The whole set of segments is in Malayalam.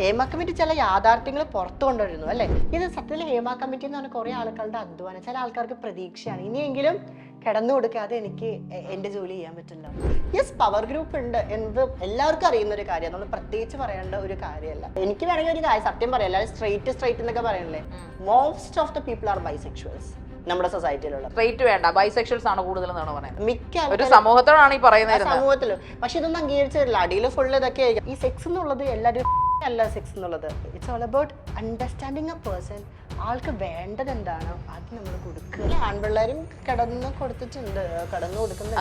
ഹേമ കമ്മിറ്റി ചില യാഥാർത്ഥ്യങ്ങൾ പുറത്തു കൊണ്ടുവരുന്നു അല്ലേ. ഇത് സത്യത്തിൽ ഹേമ കമ്മിറ്റി എന്ന് പറഞ്ഞാൽ കുറെ ആൾക്കാരുടെ അധ്വാനം, ചില ആൾക്കാർക്ക് പ്രതീക്ഷയാണ്, ഇനിയെങ്കിലും കിടന്നു കൊടുക്കാതെ എനിക്ക് എൻ്റെ ജോലി ചെയ്യാൻ പറ്റില്ല. യെസ്, പവർ ഗ്രൂപ്പ് ഉണ്ട് എന്നത് എല്ലാവർക്കും അറിയുന്ന ഒരു കാര്യം, നമ്മൾ പ്രത്യേകിച്ച് പറയേണ്ട ഒരു കാര്യമല്ല. എനിക്ക് വേണമെങ്കിൽ ഒരു കാര്യം സത്യം പറയാം, എല്ലാവരും സ്ട്രൈറ്റ് എന്നൊക്കെ പറയണല്ലേ, most of the people are bisexuals നമ്മുടെ സൊസൈറ്റിയിലുള്ള. സ്ട്രൈറ്റ് വേണ്ട, ബൈസെക്ഷൽസ് ആണ് കൂടുതൽ എന്നാണ് പറയുന്നത്. മിക്ക ഒരു സമൂഹത്തോടാണ് ഈ പറയുന്നത്, സമൂഹത്തില്. പക്ഷെ ഇതൊന്നും അംഗീകരിച്ചിട്ടില്ല. അടിയിൽ ഫുള്ള് ഇതൊക്കെ ആയിരിക്കും. ഈ സെക്സ് എന്നുള്ളത് എല്ലാവരും അല്ല. സെക്സ് എന്നുള്ളത് it's all about understanding A person. ആൾക്ക് വേണ്ടത് എന്താണോ അത് നമ്മൾ കൊടുക്കുക. ആൺപിള്ളേരും കടന്നു കൊടുത്തിട്ടുണ്ട്, കടന്നു കൊടുക്കുന്നുണ്ട്.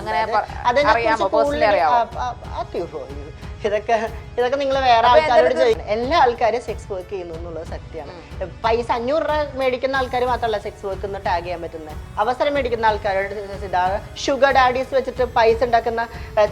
ഇതൊക്കെ നിങ്ങൾ വേറെ ആൾക്കാരോട് ചോദിക്കും. എല്ലാ ആൾക്കാരും സെക്സ് വർക്ക് ചെയ്യുന്നു എന്നുള്ളത് സത്യമാണ്. പൈസ 500 രൂപ മേടിക്കുന്ന ആൾക്കാർ മാത്രമല്ല സെക്സ് വർക്ക് എന്ന് ടാഗ് ചെയ്യാൻ പറ്റുന്നത്. അവസരം മേടിക്കുന്ന ആൾക്കാരോട് ഷുഗർ ഡാഡീസ് വെച്ചിട്ട് പൈസ ഉണ്ടാക്കുന്ന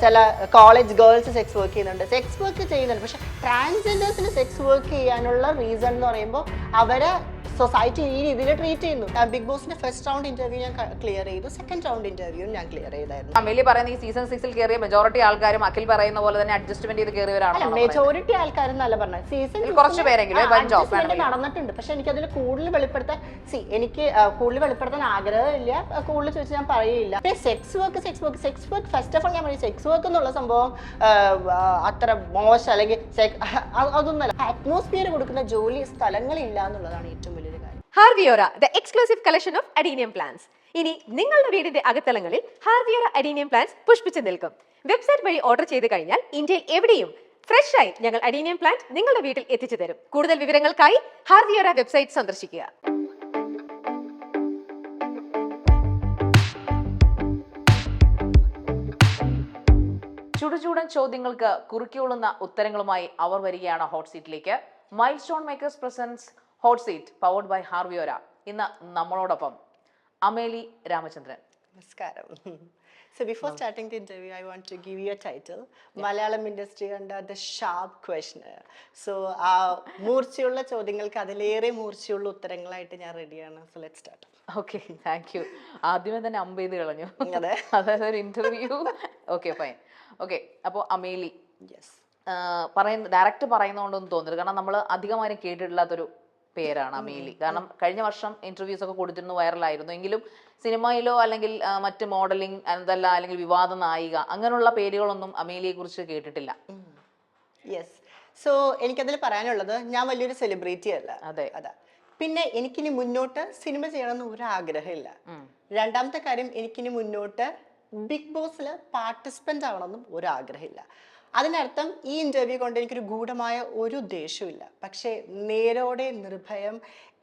ചില കോളേജ് ഗേൾസ് സെക്സ് വർക്ക് ചെയ്യുന്നുണ്ട്, സെക്സ് വർക്ക് ചെയ്യുന്നുണ്ട്. പക്ഷെ ട്രാൻസ്ജെൻഡേഴ്സിന് സെക്സ് വർക്ക് ചെയ്യാനുള്ള റീസൺ എന്ന് പറയുമ്പോൾ അവരെ സൊസൈറ്റി ഈ രീതിയിൽ ട്രീറ്റ് ചെയ്യുന്നു. ബിഗ് ബോസിന്റെ ഫസ്റ്റ് റൗണ്ട് ഇന്റർവ്യൂ ഞാൻ ക്ലിയർ ചെയ്തു, സെക്കൻഡ് റൗണ്ട് ഇന്റർവ്യൂ ഞാൻ ക്ലിയർ ചെയ്തായിരുന്നു. അമേലി പറയുന്ന ഈ സീസൺ 6 കയറിയ മെജോറിറ്റി ആൾക്കാരും അഖിൽ പറയുന്ന പോലെ തന്നെ അഡ്ജസ്റ്റ്മെന്റ് ചെയ്ത് കയറിയവരാണ്. മെജോറിറ്റി ആൾക്കാരെന്നല്ല പറഞ്ഞത്, സീസൺ കുറച്ച് പേരെങ്കിലും നടന്നിട്ടുണ്ട്. പക്ഷെ എനിക്ക് അതിൽ കൂടുതൽ വെളിപ്പെടുത്താൻ എനിക്ക് കൂടുതൽ വെളിപ്പെടുത്താൻ ആഗ്രഹമില്ല. കൂടുതൽ ചോദിച്ചാൽ ഞാൻ പറയില്ല. Sex work first of all ഞാൻ പറയും, സെക്സ് വർക്ക് എന്നുള്ള സംഭവം അത്ര മോശം അല്ലെങ്കിൽ അതൊന്നല്ല. അറ്റ്മോസ്ഫിയർ കൊടുക്കുന്ന ജോലി സ്ഥലങ്ങളില്ല എന്നുള്ളതാണ് ഏറ്റവും വലിയൊരു കാര്യം. ഹാർവിയോറ, the exclusive collection of adenium plants. ഇനി നിങ്ങളുടെ വീടിന്റെ അകത്തളങ്ങളിൽ ഹാർവിയോറ അഡീനിയം പ്ലാന്റ്സ് പുഷ്പിച്ചു നിൽക്കും. വെബ്സൈറ്റ് വഴി ഓർഡർ ചെയ്ത് കഴിഞ്ഞാൽ ഇന്ത്യയിൽ എവിടെയും ഫ്രഷ് ആയി ഞങ്ങൾ അഡീനിയം പ്ലാന്റ് നിങ്ങളുടെ വീട്ടിൽ എത്തിച്ചു തരും. കൂടുതൽ വിവരങ്ങൾക്കായി ഹാർവിയോറ വെബ്സൈറ്റ് സന്ദർശിക്കുക. ചുടുചൂടൻ ചോദ്യങ്ങൾക്ക് കുറുക്കിയുള്ളുന്ന ഉത്തരങ്ങളുമായി അവർ വരികയാണ് ഹോട്ട് സീറ്റിലേക്ക്. Milestone makers presents hot seat powered by ഹാർവിയോര. ഇന്ന് നമ്മളോടൊപ്പം അമേലി രാമചന്ദ്രൻ. നമസ്കാരം. So before starting the interview, I want to give you a title. Malayalam industry under the sharp questioner. So മൂർച്ചയുള്ള ചോദ്യങ്ങൾക്ക് അതിലേറെ മൂർച്ചയുള്ള ഉത്തരങ്ങളായിട്ട് ഞാൻ റെഡിയാണ്. So let's start. Okay, thank you. ആദ്യമേ തന്നെ അമ്പ് ചെയ്ത് കളഞ്ഞു. അതായത് ഒരു ഇന്റർവ്യൂ. Okay, fine. ഓക്കെ, അപ്പോൾ അമേലി ഡയറക്റ്റ് പറയുന്നതുകൊണ്ടൊന്നും തോന്നരുത്, കാരണം നമ്മൾ അധികമാരും കേട്ടിട്ടില്ലാത്തൊരു പേരാണ് അമേലി. കാരണം കഴിഞ്ഞ വർഷം ഇന്റർവ്യൂസ് ഒക്കെ കൊടുത്തിരുന്നു, വൈറലായിരുന്നു. എങ്കിലും സിനിമയിലോ അല്ലെങ്കിൽ മറ്റ് മോഡലിംഗ് എന്തല്ല അല്ലെങ്കിൽ വിവാദ നായിക അങ്ങനെയുള്ള പേരുകളൊന്നും അമേലിയെ കുറിച്ച് കേട്ടിട്ടില്ല. യെസ്, സോ എനിക്കതിൽ പറയാനുള്ളത്, ഞാൻ വലിയൊരു സെലിബ്രിറ്റി അല്ല. അതെ. പിന്നെ എനിക്കിനി മുന്നോട്ട് സിനിമ ചെയ്യണമെന്ന് ഒരു ആഗ്രഹമില്ല. രണ്ടാമത്തെ കാര്യം, എനിക്കിനി മുന്നോട്ട് ബിഗ് ബോസിൽ പാർട്ടിസിപ്പൻ്റ് ആവണമെന്നും ഒരു ആഗ്രഹമില്ല. അതിനർത്ഥം ഈ ഇന്റർവ്യൂ കൊണ്ട് എനിക്കൊരു ഗൂഢമായ ഒരു ഉദ്ദേശമില്ല. പക്ഷേ നേരോടെ നിർഭയം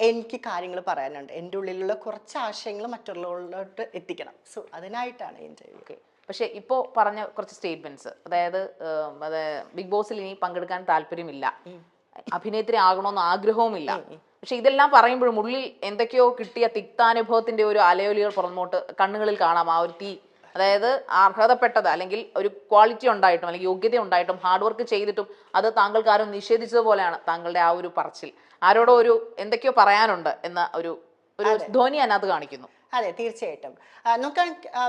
എനിക്ക് കാര്യങ്ങൾ പറയാനുണ്ട്. എൻ്റെ ഉള്ളിലുള്ള കുറച്ച് ആശയങ്ങൾ മറ്റുള്ളവരിലോട്ട് എത്തിക്കണം. സോ അതിനായിട്ടാണ് ഈ ഇന്റർവ്യൂ. പക്ഷെ ഇപ്പോൾ പറഞ്ഞ കുറച്ച് സ്റ്റേറ്റ്മെന്റ്സ്, അതായത് ബിഗ് ബോസിൽ ഇനി പങ്കെടുക്കാൻ താല്പര്യമില്ല, അഭിനേത്രി ആകണമെന്ന് ആഗ്രഹവുമില്ല. പക്ഷെ ഇതെല്ലാം പറയുമ്പോഴും ഉള്ളിൽ എന്തൊക്കെയോ കിട്ടിയ തിക്താനുഭവത്തിന്റെ ഒരു അലയൊലികൾ പുറമോട്ട് കണ്ണുകളിൽ കാണാം. ആ ഒരു തീ, അതായത് അർഹതപ്പെട്ടത് അല്ലെങ്കിൽ ഒരു ക്വാളിറ്റി ഉണ്ടായിട്ടും അല്ലെങ്കിൽ യോഗ്യത ഉണ്ടായിട്ടും ഹാർഡ് വർക്ക് ചെയ്തിട്ടും അത് താങ്കൾക്ക് ആരും നിഷേധിച്ചതുപോലെയാണ് താങ്കളുടെ ആ ഒരു പറച്ചിൽ. ആരോടോ ഒരു എന്തൊക്കെയോ പറയാനുണ്ട് എന്ന ഒരു ധ്വനി അതിനകത്ത് കാണിക്കുന്നു. അതെ, തീർച്ചയായിട്ടും. നമുക്ക്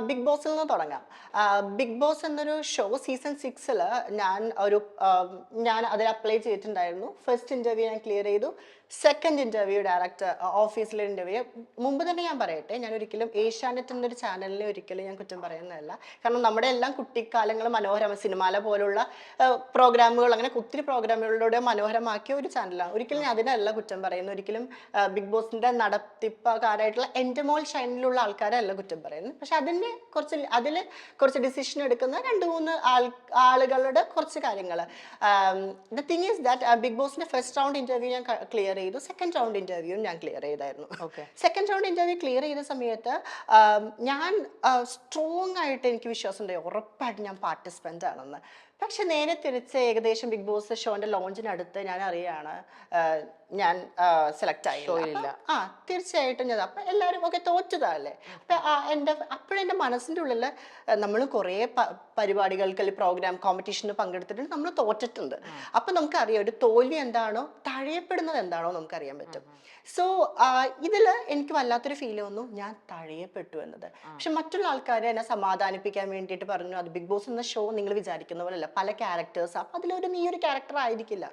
ബിഗ് ബോസിൽ നിന്ന് തുടങ്ങാം. ബിഗ് ബോസ് എന്നൊരു ഷോ സീസൺ 6 ഞാൻ അതിൽ അപ്ലൈ ചെയ്തിട്ടുണ്ടായിരുന്നു. ഫസ്റ്റ് ഇന്റർവ്യൂ ഞാൻ ക്ലിയർ ചെയ്തു. സെക്കൻഡ് ഇന്റർവ്യൂ ഡയറക്ടർ ഓഫീസിലെ ഇന്റർവ്യൂ. മുമ്പ് തന്നെ ഞാൻ പറയട്ടെ, ഞാൻ ഒരിക്കലും ഏഷ്യാനെറ്റ് എന്നൊരു ചാനലിനെ ഒരിക്കലും ഞാൻ കുറ്റം പറയുന്നതല്ല. കാരണം നമ്മുടെ എല്ലാം കുട്ടിക്കാലങ്ങൾ മനോഹരമായ സിനിമാല പോലുള്ള പ്രോഗ്രാമുകൾ, അങ്ങനെ ഒത്തിരി പ്രോഗ്രാമുകളിലൂടെ മനോഹരമാക്കിയ ഒരു ചാനലാണ്. ഒരിക്കലും ഞാൻ അതിനല്ല കുറ്റം പറയുന്നത്. ഒരിക്കലും ബിഗ് ബോസിന്റെ നടത്തിപ്പക്കാരായിട്ടുള്ള എൻ്റെ മോൾ ഷൈനിലുള്ള ആൾക്കാരല്ല കുറ്റം പറയുന്നത്. പക്ഷെ അതിൽ കുറച്ച് ഡിസിഷൻ എടുക്കുന്ന 2-3 ആളുകളുടെ കുറച്ച് കാര്യങ്ങൾ. The thing is that Bigg ബോസിന്റെ ഫസ്റ്റ് റൗണ്ട് ഇന്റർവ്യൂ ഞാൻ ക്ലിയർ ചെയ്തു, സെക്കൻഡ് റൗണ്ട് ഇന്റർവ്യൂ ഞാൻ ക്ലിയർ ചെയ്തായിരുന്നു. സെക്കൻഡ് റൗണ്ട് ഇന്റർവ്യൂ ക്ലിയർ ചെയ്ത സമയത്ത് ഞാൻ സ്ട്രോങ് ആയിട്ട് എനിക്ക് വിശ്വാസം ഉണ്ടായി, ഉറപ്പായിട്ട് ഞാൻ പാർട്ടിസിപ്പൻ്റ് ആണെന്ന്. പക്ഷെ നേരെ തിരിച്ച് ഏകദേശം ബിഗ് ബോസ് ഷോന്റെ ലോഞ്ചിനടുത്ത് ഞാൻ അറിയാണ് ഞാൻ സെലക്ട് ആയില്ല. തീർച്ചയായിട്ടും ഞാൻ അപ്പം എല്ലാവരും ഒക്കെ തോറ്റതല്ലേ. അപ്പം അപ്പോഴെൻ്റെ മനസ്സിൻ്റെ ഉള്ളിൽ നമ്മൾ കുറേ പരിപാടികൾക്ക് അല്ലെങ്കിൽ പ്രോഗ്രാം കോമ്പറ്റീഷന് പങ്കെടുത്തിട്ടുണ്ട്, നമ്മൾ തോറ്റിട്ടുണ്ട്. അപ്പൊ നമുക്കറിയാം ഒരു തോൽവി എന്താണോ, തഴയപ്പെടുന്നത് എന്താണോ നമുക്കറിയാൻ പറ്റും. സോ ഇതില് എനിക്ക് വല്ലാത്തൊരു ഫീൽ വന്നു, ഞാൻ തഴയപ്പെട്ടു എന്നത്. പക്ഷെ മറ്റുള്ള ആൾക്കാരെ എന്നെ സമാധാനിപ്പിക്കാൻ വേണ്ടിയിട്ട് പറഞ്ഞു, അത് ബിഗ് ബോസ് എന്ന ഷോ നിങ്ങൾ വിചാരിക്കുന്ന പോലെയല്ല, പല ക്യാരക്ടേഴ്സ്, അപ്പൊ അതിലൊരു നീ ഒരു ക്യാരക്ടർ ആയിരിക്കില്ല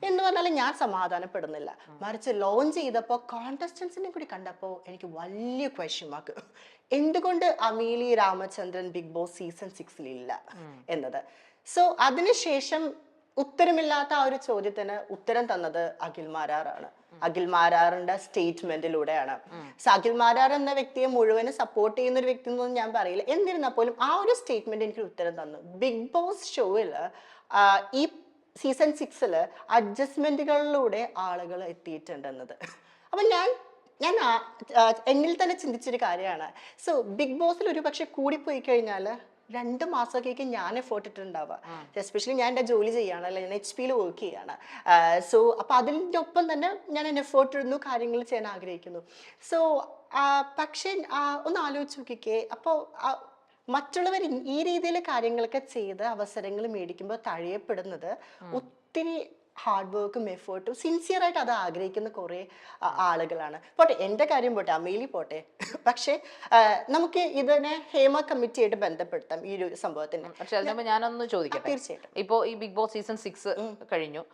എന്ന് പറഞ്ഞാൽ ഞാൻ സമാധാനപ്പെടുന്നില്ല. മറിച്ച് ലോഞ്ച് ചെയ്തപ്പോൾ കോണ്ടസ്റ്റൻസിനെ കൂടി കണ്ടപ്പോൾ എനിക്ക് വലിയ ക്വസ്റ്റ്യൻ മാർക്ക്, എന്തുകൊണ്ട് അമീലി രാമചന്ദ്രൻ ബിഗ് ബോസ് സീസൺ 6 ഇല്ല എന്നത്. സോ അതിനുശേഷം ഉത്തരമില്ലാത്ത ആ ഒരു ചോദ്യത്തിന് ഉത്തരം തന്നത് അഖിൽ മാരാറാണ്. അഖിൽ മാരാറിന്റെ സ്റ്റേറ്റ്മെന്റിലൂടെയാണ്. അഖിൽ മാരാർ എന്ന വ്യക്തിയെ മുഴുവനും സപ്പോർട്ട് ചെയ്യുന്ന ഒരു വ്യക്തി എന്നൊന്നും ഞാൻ പറയില്ല, എന്നിരുന്നാൽ പോലും ആ ഒരു സ്റ്റേറ്റ്മെന്റ് എനിക്ക് ഉത്തരം തന്നു. ബിഗ് ബോസ് ഷോയിൽ ഈ സീസൺ 6 അഡ്ജസ്റ്റ്മെന്റുകളിലൂടെ ആളുകൾ എത്തിയിട്ടുണ്ടെന്നത്. അപ്പൊ ഞാൻ എന്നിൽ തന്നെ ചിന്തിച്ചൊരു കാര്യമാണ്. സോ ബിഗ് ബോസിൽ ഒരു പക്ഷെ കൂടിപ്പോയി കഴിഞ്ഞാൽ 2 മാസമൊക്കെ ഞാൻ എഫേർട്ട് ഇട്ടിട്ടുണ്ടാവുക. എസ്പെഷ്യലി ഞാൻ എൻ്റെ ജോലി ചെയ്യാണ്, അല്ലെ ഞാൻ HP വർക്ക് ചെയ്യാണ്. സോ അപ്പൊ അതിൻ്റെ ഒപ്പം തന്നെ ഞാൻ എൻ്റെ എഫേർട്ട് ഇടുന്നു, കാര്യങ്ങൾ ചെയ്യാൻ ആഗ്രഹിക്കുന്നു. സോ പക്ഷേ ഒന്ന് ആലോചിച്ച് നോക്കിക്കേ, അപ്പോൾ മറ്റുള്ളവർ ഈ രീതിയിൽ കാര്യങ്ങളൊക്കെ ചെയ്ത് അവസരങ്ങൾ മേടിക്കുമ്പോൾ തഴയപ്പെടുന്നത് ഒത്തിരി ഹാർഡ് വർക്കും എഫേർട്ടും സിൻസിയർ ആയിട്ട് അത് ആഗ്രഹിക്കുന്ന കുറേ ആളുകളാണ്. പോട്ടെ, എൻ്റെ കാര്യം പോട്ടെ, അമേലി പോട്ടെ, പക്ഷേ നമുക്ക് ഇതിനെ ഹേമ കമ്മിറ്റിയായിട്ട് ബന്ധപ്പെടുത്താം ഈ ഒരു സംഭവത്തിന്. പക്ഷെ അതിനുമ്പ് ഞാനൊന്ന് ചോദിക്കട്ടെ, തീർച്ചയായിട്ടും ഇപ്പോൾ ഈ ബിഗ് ബോസ് സീസൺ 6 കഴിഞ്ഞു,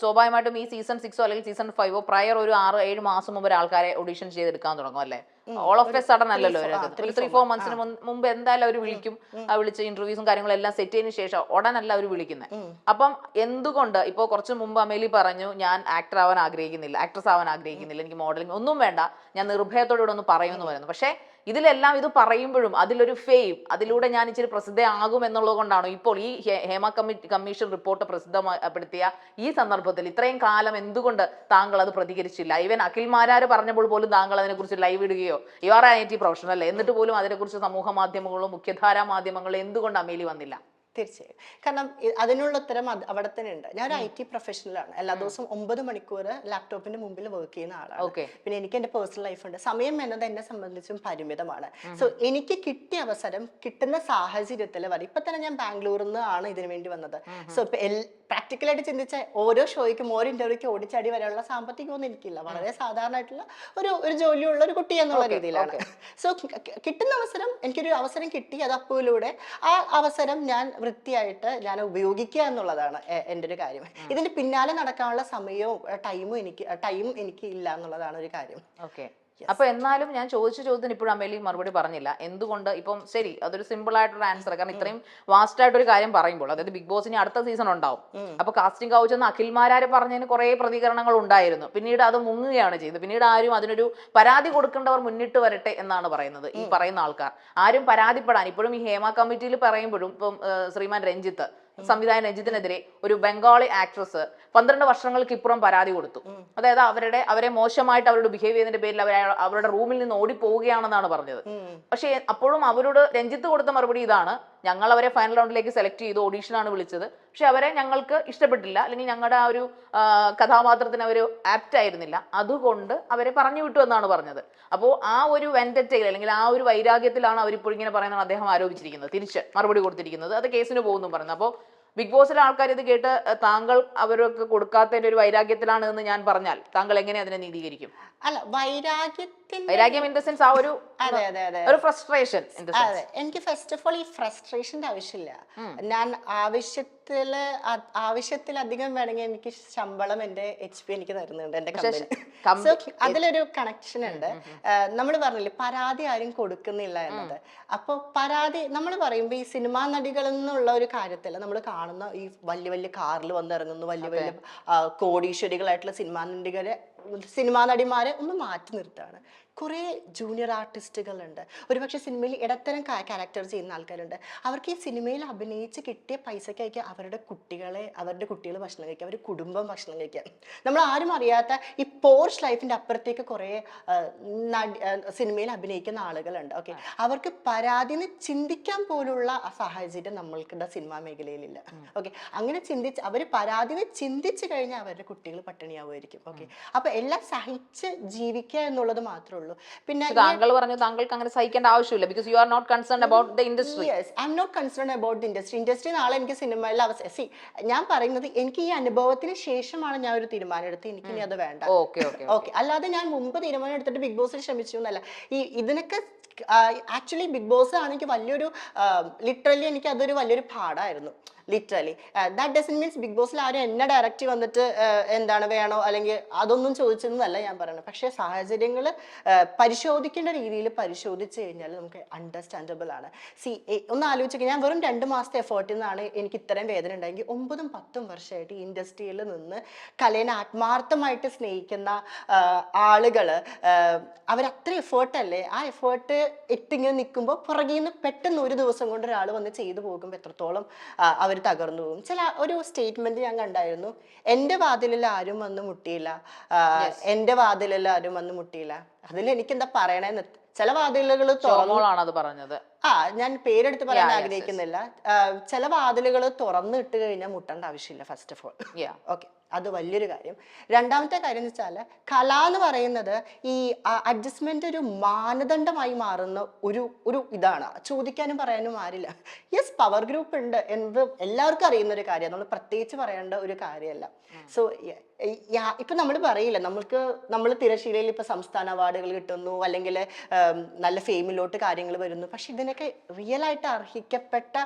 സ്വാഭാവികമായിട്ടും ഈ സീസൺ 6 അല്ലെങ്കിൽ സീസൺ 5 പ്രയർ ഒരു 6-7 മാസം മുമ്പ് ആൾക്കാരെ ഓഡിഷൻ ചെയ്തെടുക്കാൻ തുടങ്ങും അല്ലേ? ഓൾ ഓഫ് എ സഡൻ അല്ലല്ലോ, ഒരു 3-4 മന്ത്സിന് മുമ്പ് എന്തായാലും അവർ വിളിക്കും. വിളിച്ച് ഇന്റർവ്യൂസും കാര്യങ്ങളും എല്ലാം സെറ്റ് ചെയ്തതിനു ശേഷം ഉടനല്ല അവർ വിളിക്കുന്നത്. അപ്പം എന്തുകൊണ്ട് ഇപ്പോൾ കുറച്ച് മുമ്പ് അമേലി പറഞ്ഞു, ഞാൻ ആക്ടർ ആവാൻ ആഗ്രഹിക്കുന്നില്ല, ആക്ട്രസ് ആവാൻ ആഗ്രഹിക്കുന്നില്ല, എനിക്ക് മോഡലിംഗ് ഒന്നും വേണ്ട, ഞാൻ നിർഭയത്തോടെ ഒന്ന് പറയുമെന്ന് പറയുന്നു. പക്ഷേ ഇതിലെല്ലാം ഇത് പറയുമ്പോഴും അതിലൊരു ഫെയിം, അതിലൂടെ ഞാൻ ഇച്ചിരി പ്രസിദ്ധയാകും എന്നുള്ളത് കൊണ്ടാണോ ഇപ്പോൾ ഈ ഹേമ കമ്മീഷൻ റിപ്പോർട്ട് പ്രസിദ്ധപ്പെടുത്തിയ ഈ സന്ദർഭത്തിൽ ഇത്രയും കാലം എന്തുകൊണ്ട് താങ്കൾ അത് പ്രതികരിച്ചില്ല? ഈവൻ അഖിൽ മാരാർ പറഞ്ഞപ്പോൾ പോലും താങ്കൾ അതിനെക്കുറിച്ച് ലൈവ് ഇടുകയോ, യു ആർ IT പ്രൊഫഷണൽ അല്ലേ, എന്നിട്ട് പോലും അതിനെക്കുറിച്ച് സമൂഹ മാധ്യമങ്ങളും മുഖ്യധാരാ മാധ്യമങ്ങളും എന്തുകൊണ്ട് അമേലി വന്നില്ല? തീർച്ചയായും, കാരണം അതിനുള്ള ഉത്തരം അവിടെ തന്നെ ഉണ്ട്. ഞാൻ ഒരു IT പ്രൊഫഷണലാണ്, എല്ലാ ദിവസവും 9 മണിക്കൂർ ലാപ്ടോപ്പിന്റെ മുമ്പിൽ വർക്ക് ചെയ്യുന്ന ആളാണ്. പിന്നെ എനിക്ക് എന്റെ പേഴ്സണൽ ലൈഫ് ഉണ്ട്. സമയം എന്നത് എന്നെ സംബന്ധിച്ചും പരിമിതമാണ്. സോ എനിക്ക് കിട്ടിയ അവസരം കിട്ടുന്ന സാഹചര്യത്തിൽ വരെ, ഇപ്പൊ തന്നെ ഞാൻ ബാംഗ്ലൂരിൽ നിന്നാണ് ഇതിനു വേണ്ടി വന്നത്. സോ ഇപ്പൊ പ്രാക്ടിക്കലായിട്ട് ചിന്തിച്ച ഓരോ ഷോയ്ക്കും ഓരോ ഇന്റർവ്യൂക്കും ഓടിച്ചാടി വരാനുള്ള സാമ്പത്തികമൊന്നും എനിക്കില്ല. വളരെ സാധാരണമായിട്ടുള്ള ഒരു ജോലിയുള്ള ഒരു കുട്ടി എന്നുള്ള രീതിയിലാണ്. സോ കിട്ടുന്ന അവസരം, എനിക്കൊരു അവസരം കിട്ടി, അത് അപ്പൂലൂടെ ആ അവസരം ഞാൻ വൃത്തിയായിട്ട് ഞാൻ ഉപയോഗിക്കുക എന്നുള്ളതാണ് എൻ്റെ ഒരു കാര്യം. ഇതിന്റെ പിന്നാലെ നടക്കാനുള്ള സമയവും ടൈമും എനിക്ക് ഇല്ല എന്നുള്ളതാണ് ഒരു കാര്യം. ഓക്കെ, അപ്പൊ എന്നാലും ഞാൻ ചോദിച്ച ചോദ്യത്തിന് ഇപ്പോഴും അമേലി മറുപടി പറഞ്ഞില്ല. എന്തുകൊണ്ട്? ഇപ്പം ശരി, അതൊരു സിമ്പിൾ ആയിട്ടൊരു ആൻസർ, കാരണം ഇത്രയും വാസ്റ്റ് ആയിട്ടൊരു കാര്യം പറയുമ്പോൾ, അതായത് ബിഗ് ബോസിന് അടുത്ത സീസൺ ഉണ്ടാവും. അപ്പൊ കാസ്റ്റിംഗ് കൗച്ച് എന്ന് അഖിൽമാരാര് പറഞ്ഞതിന് കുറെ പ്രതികരണങ്ങൾ ഉണ്ടായിരുന്നു. പിന്നീട് അത് മുങ്ങുകയാണ് ചെയ്തത്. പിന്നീട് ആരും അതിനൊരു പരാതി കൊടുക്കേണ്ടവർ മുന്നിട്ട് വരട്ടെ എന്നാണ് പറയുന്നത് ഈ പറയുന്ന ആൾക്കാർ. ആരും പരാതിപ്പെടാൻ ഇപ്പോഴും ഈ ഹേമ കമ്മിറ്റിയിൽ പറയുമ്പോഴും ഇപ്പം ശ്രീമാൻ രഞ്ജിത്ത്, സംവിധായകൻ രഞ്ജിത്തിനെതിരെ ഒരു ബംഗാളി ആക്ട്രസ് 12 വർഷങ്ങൾക്ക് ഇപ്പുറം പരാതി കൊടുത്തു. അതായത് അവരെ മോശമായിട്ട് അവരോട് ബിഹേവ് ചെയ്തതിന്റെ പേരിൽ അവരുടെ റൂമിൽ നിന്ന് ഓടിപ്പോവുകയാണെന്നാണ് പറഞ്ഞത്. പക്ഷേ അപ്പോഴും അവരോട് രഞ്ജിത്ത് കൊടുത്ത മറുപടി ഇതാണ്, ഞങ്ങൾ അവരെ ഫൈനൽ റൗണ്ടിലേക്ക് സെലക്ട് ചെയ്തു, ഓഡീഷനാണ് വിളിച്ചത്, പക്ഷെ അവരെ ഞങ്ങൾക്ക് ഇഷ്ടപ്പെട്ടില്ല, അല്ലെങ്കിൽ ഞങ്ങളുടെ ആ ഒരു കഥാപാത്രത്തിന് അവർ ആപ്റ്റ് ആയിരുന്നില്ല, അതുകൊണ്ട് അവരെ പറഞ്ഞു വിട്ടു എന്നാണ് പറഞ്ഞത്. അപ്പോൾ ആ ഒരു വെൻഡറ്റയിൽ അല്ലെങ്കിൽ ആ ഒരു വൈരാഗ്യത്തിലാണ് അവരിപ്പോൾ ഇങ്ങനെ പറയുന്നത് അദ്ദേഹം ആരോപിച്ചിരിക്കുന്നത്, തിരിച്ച് മറുപടി കൊടുത്തിരിക്കുന്നത്. അത് കേസിന് പോകുന്നു പറയുന്നത്. അപ്പോൾ ബിഗ് ബോസിലെ ആൾക്കാർ ഇത് കേട്ട് താങ്കൾ അവർക്ക് കൊടുക്കാത്തതിന്റെ ഒരു വൈരാഗ്യത്തിലാണ് എന്ന് ഞാൻ പറഞ്ഞാൽ താങ്കൾ എങ്ങനെ അതിനെ നീതീകരിക്കും? അല്ല, വൈരാഗ്യം ഇൻ ദ സെൻസ് ആ ഒരു ഫ്രസ്ട്രേഷൻ. അതെ, എനിക്ക് ഫസ്റ്റ് ഓഫ് ഓൾ ഈ ഫ്രസ്ട്രേഷന്റെ ആവശ്യമില്ല. ഞാൻ ആവശ്യത്തിലധികം വേണമെങ്കിൽ എനിക്ക് ശമ്പളം എന്റെ HP എനിക്ക് തരുന്നുണ്ട് എന്റെ കമ്പനി. അതിലൊരു കണക്ഷൻ ഉണ്ട്. നമ്മൾ പറഞ്ഞില്ലേ പരാതി ആരും കൊടുക്കുന്നില്ല എന്നത്. അപ്പൊ പരാതി നമ്മൾ പറയുമ്പോ ഈ സിനിമാ നടികൾ എന്നുള്ള ഒരു കാര്യത്തില് നമ്മൾ കാണുന്ന ഈ വലിയ വലിയ കാറിൽ വന്നിറങ്ങുന്നു വലിയ വലിയ കോടീശ്വരികളായിട്ടുള്ള സിനിമാ നടിമാരെ ഒന്ന് മാറ്റി നിർത്താണ്. കുറേ ജൂനിയർ ആർട്ടിസ്റ്റുകളുണ്ട്, ഒരുപക്ഷെ സിനിമയിൽ ഇടത്തരം ക്യാരക്ടർ ചെയ്യുന്ന ആൾക്കാരുണ്ട്. അവർക്ക് ഈ സിനിമയിൽ അഭിനയിച്ച് കിട്ടിയ പൈസയ്ക്ക് അവരുടെ കുട്ടികൾ ഭക്ഷണം കഴിക്കുക, അവരുടെ കുടുംബം ഭക്ഷണം കഴിക്കുക. നമ്മൾ ആരും അറിയാത്ത ഈ പോർഷ് ലൈഫിന്റെ അപ്പുറത്തേക്ക് കുറേ സിനിമയിൽ അഭിനയിക്കുന്ന ആളുകളുണ്ട്. ഓക്കെ, അവർക്ക് പരാതിന്ന് ചിന്തിക്കാൻ പോലുള്ള ആ സാഹചര്യം നമ്മൾക്കിടെ സിനിമാ മേഖലയിലില്ല. ഓക്കെ, അങ്ങനെ അവർ പരാതിന്ന് ചിന്തിച്ചു കഴിഞ്ഞാൽ അവരുടെ കുട്ടികൾ പട്ടിണിയാവുമായിരിക്കും. ഓക്കെ, അപ്പൊ എല്ലാം സഹിച്ച് ജീവിക്കുക എന്നുള്ളത് മാത്രമേ ഉള്ളൂ. പിന്നെ താങ്കൾ പറഞ്ഞു താങ്കൾക്ക് അങ്ങനെ സഹിക്കേണ്ട ആവശ്യമില്ല, because you are not concern about the industry. Yes, I'm not concern about the industry നാളെ എനിക്ക് സിനിമയിൽ ഞാൻ പറയുന്നത് എനിക്ക് ഈ അനുഭവത്തിന് ശേഷമാണ് ഞാൻ ഒരു തീരുമാനം എടുത്ത് എനിക്ക് ഇനി അത് വേണ്ട. ഓക്കെ, അല്ലാതെ ഞാൻ മുമ്പ് തീരുമാനം എടുത്തിട്ട് ബിഗ് ബോസിൽ ശ്രമിച്ചു എന്നല്ല. ഇതിനൊക്കെ ആക്ച്വലി ബിഗ് ബോസ് ആണ് എനിക്ക് വലിയൊരു ലിറ്ററലി എനിക്ക് അതൊരു വലിയൊരു പാടായിരുന്നു. Literally that doesn't means Bigg ബോസിൽ ആരും എന്നെ ഡയറക്റ്റ് വന്നിട്ട് എന്താണ് വേണോ അല്ലെങ്കിൽ അതൊന്നും ചോദിച്ചെന്നല്ല ഞാൻ പറയുന്നത്. പക്ഷേ സാഹചര്യങ്ങൾ പരിശോധിക്കേണ്ട രീതിയിൽ പരിശോധിച്ച് കഴിഞ്ഞാൽ നമുക്ക് അണ്ടർസ്റ്റാൻഡബിൾ ആണ്. ഒന്ന് ആലോചിക്കുക, ഞാൻ വെറും 2 മാസത്തെ എഫേർട്ടിൽ നിന്നാണ് എനിക്ക് ഇത്രയും വേദന ഉണ്ടായെങ്കിൽ 9-10 വർഷമായിട്ട് ഈ ഇൻഡസ്ട്രിയിൽ നിന്ന് കലയെ ആത്മാർത്ഥമായിട്ട് സ്നേഹിക്കുന്ന ആളുകൾ അവരത്ര എഫേർട്ടല്ലേ, ആ എഫേർട്ട് ഇട്ടിങ്ങനെ നിൽക്കുമ്പോൾ പുറകിൽ നിന്ന് പെട്ടെന്ന് ഒരു ദിവസം കൊണ്ട് ഒരാൾ വന്ന് ചെയ്തു പോകുമ്പോൾ എത്രത്തോളം അവർ തകർന്നു പോകും. ഒരു സ്റ്റേറ്റ്മെന്റ് ഞാൻ കണ്ടായിരുന്നു, എൻ്റെ വാതിലിൽ ആരും വന്ന് മുട്ടിയില്ല, എൻ്റെ വാതിലിൽ ആരും വന്ന് മുട്ടിയില്ല. അതിൽ എനിക്ക് എന്താ പറയണേന്ന്, ചില വാതിലുകൾ തുറന്നോളാണത് പറഞ്ഞത്. ഞാൻ പേരെടുത്ത് പറയാൻ ആഗ്രഹിക്കുന്നില്ല. ചില വാതിലുകൾ തുറന്നു ഇട്ട് കഴിഞ്ഞാൽ മുട്ടേണ്ട ആവശ്യമില്ല. ഫസ്റ്റ് ഓഫ് ഓൾ ഓക്കെ, അത് വലിയൊരു കാര്യം. രണ്ടാമത്തെ കാര്യം എന്ന് വെച്ചാൽ കല എന്ന് പറയുന്നത് ഈ അഡ്ജസ്റ്റ്മെന്റ് ഒരു മാനദണ്ഡമായി മാറുന്ന ഒരു ഇതാണ്. ചോദിക്കാനും പറയാനും ആരില്ല. യെസ്, പവർ ഗ്രൂപ്പ് ഉണ്ട് എന്നത് എല്ലാവർക്കും അറിയുന്ന ഒരു കാര്യമാണ്, നമ്മൾ പ്രത്യേകിച്ച് പറയേണ്ട ഒരു കാര്യമല്ല. സോ ഇപ്പൊ നമ്മൾ പറയില്ല, നമ്മൾ തിരശ്ശീലയിൽ ഇപ്പൊ സംസ്ഥാന അവാർഡുകൾ കിട്ടുന്നു അല്ലെങ്കിൽ നല്ല ഫെയിമിലോട്ട് കാര്യങ്ങൾ വരുന്നു. പക്ഷെ ഇതിനൊക്കെ റിയൽ ആയിട്ട് അർഹിക്കപ്പെട്ട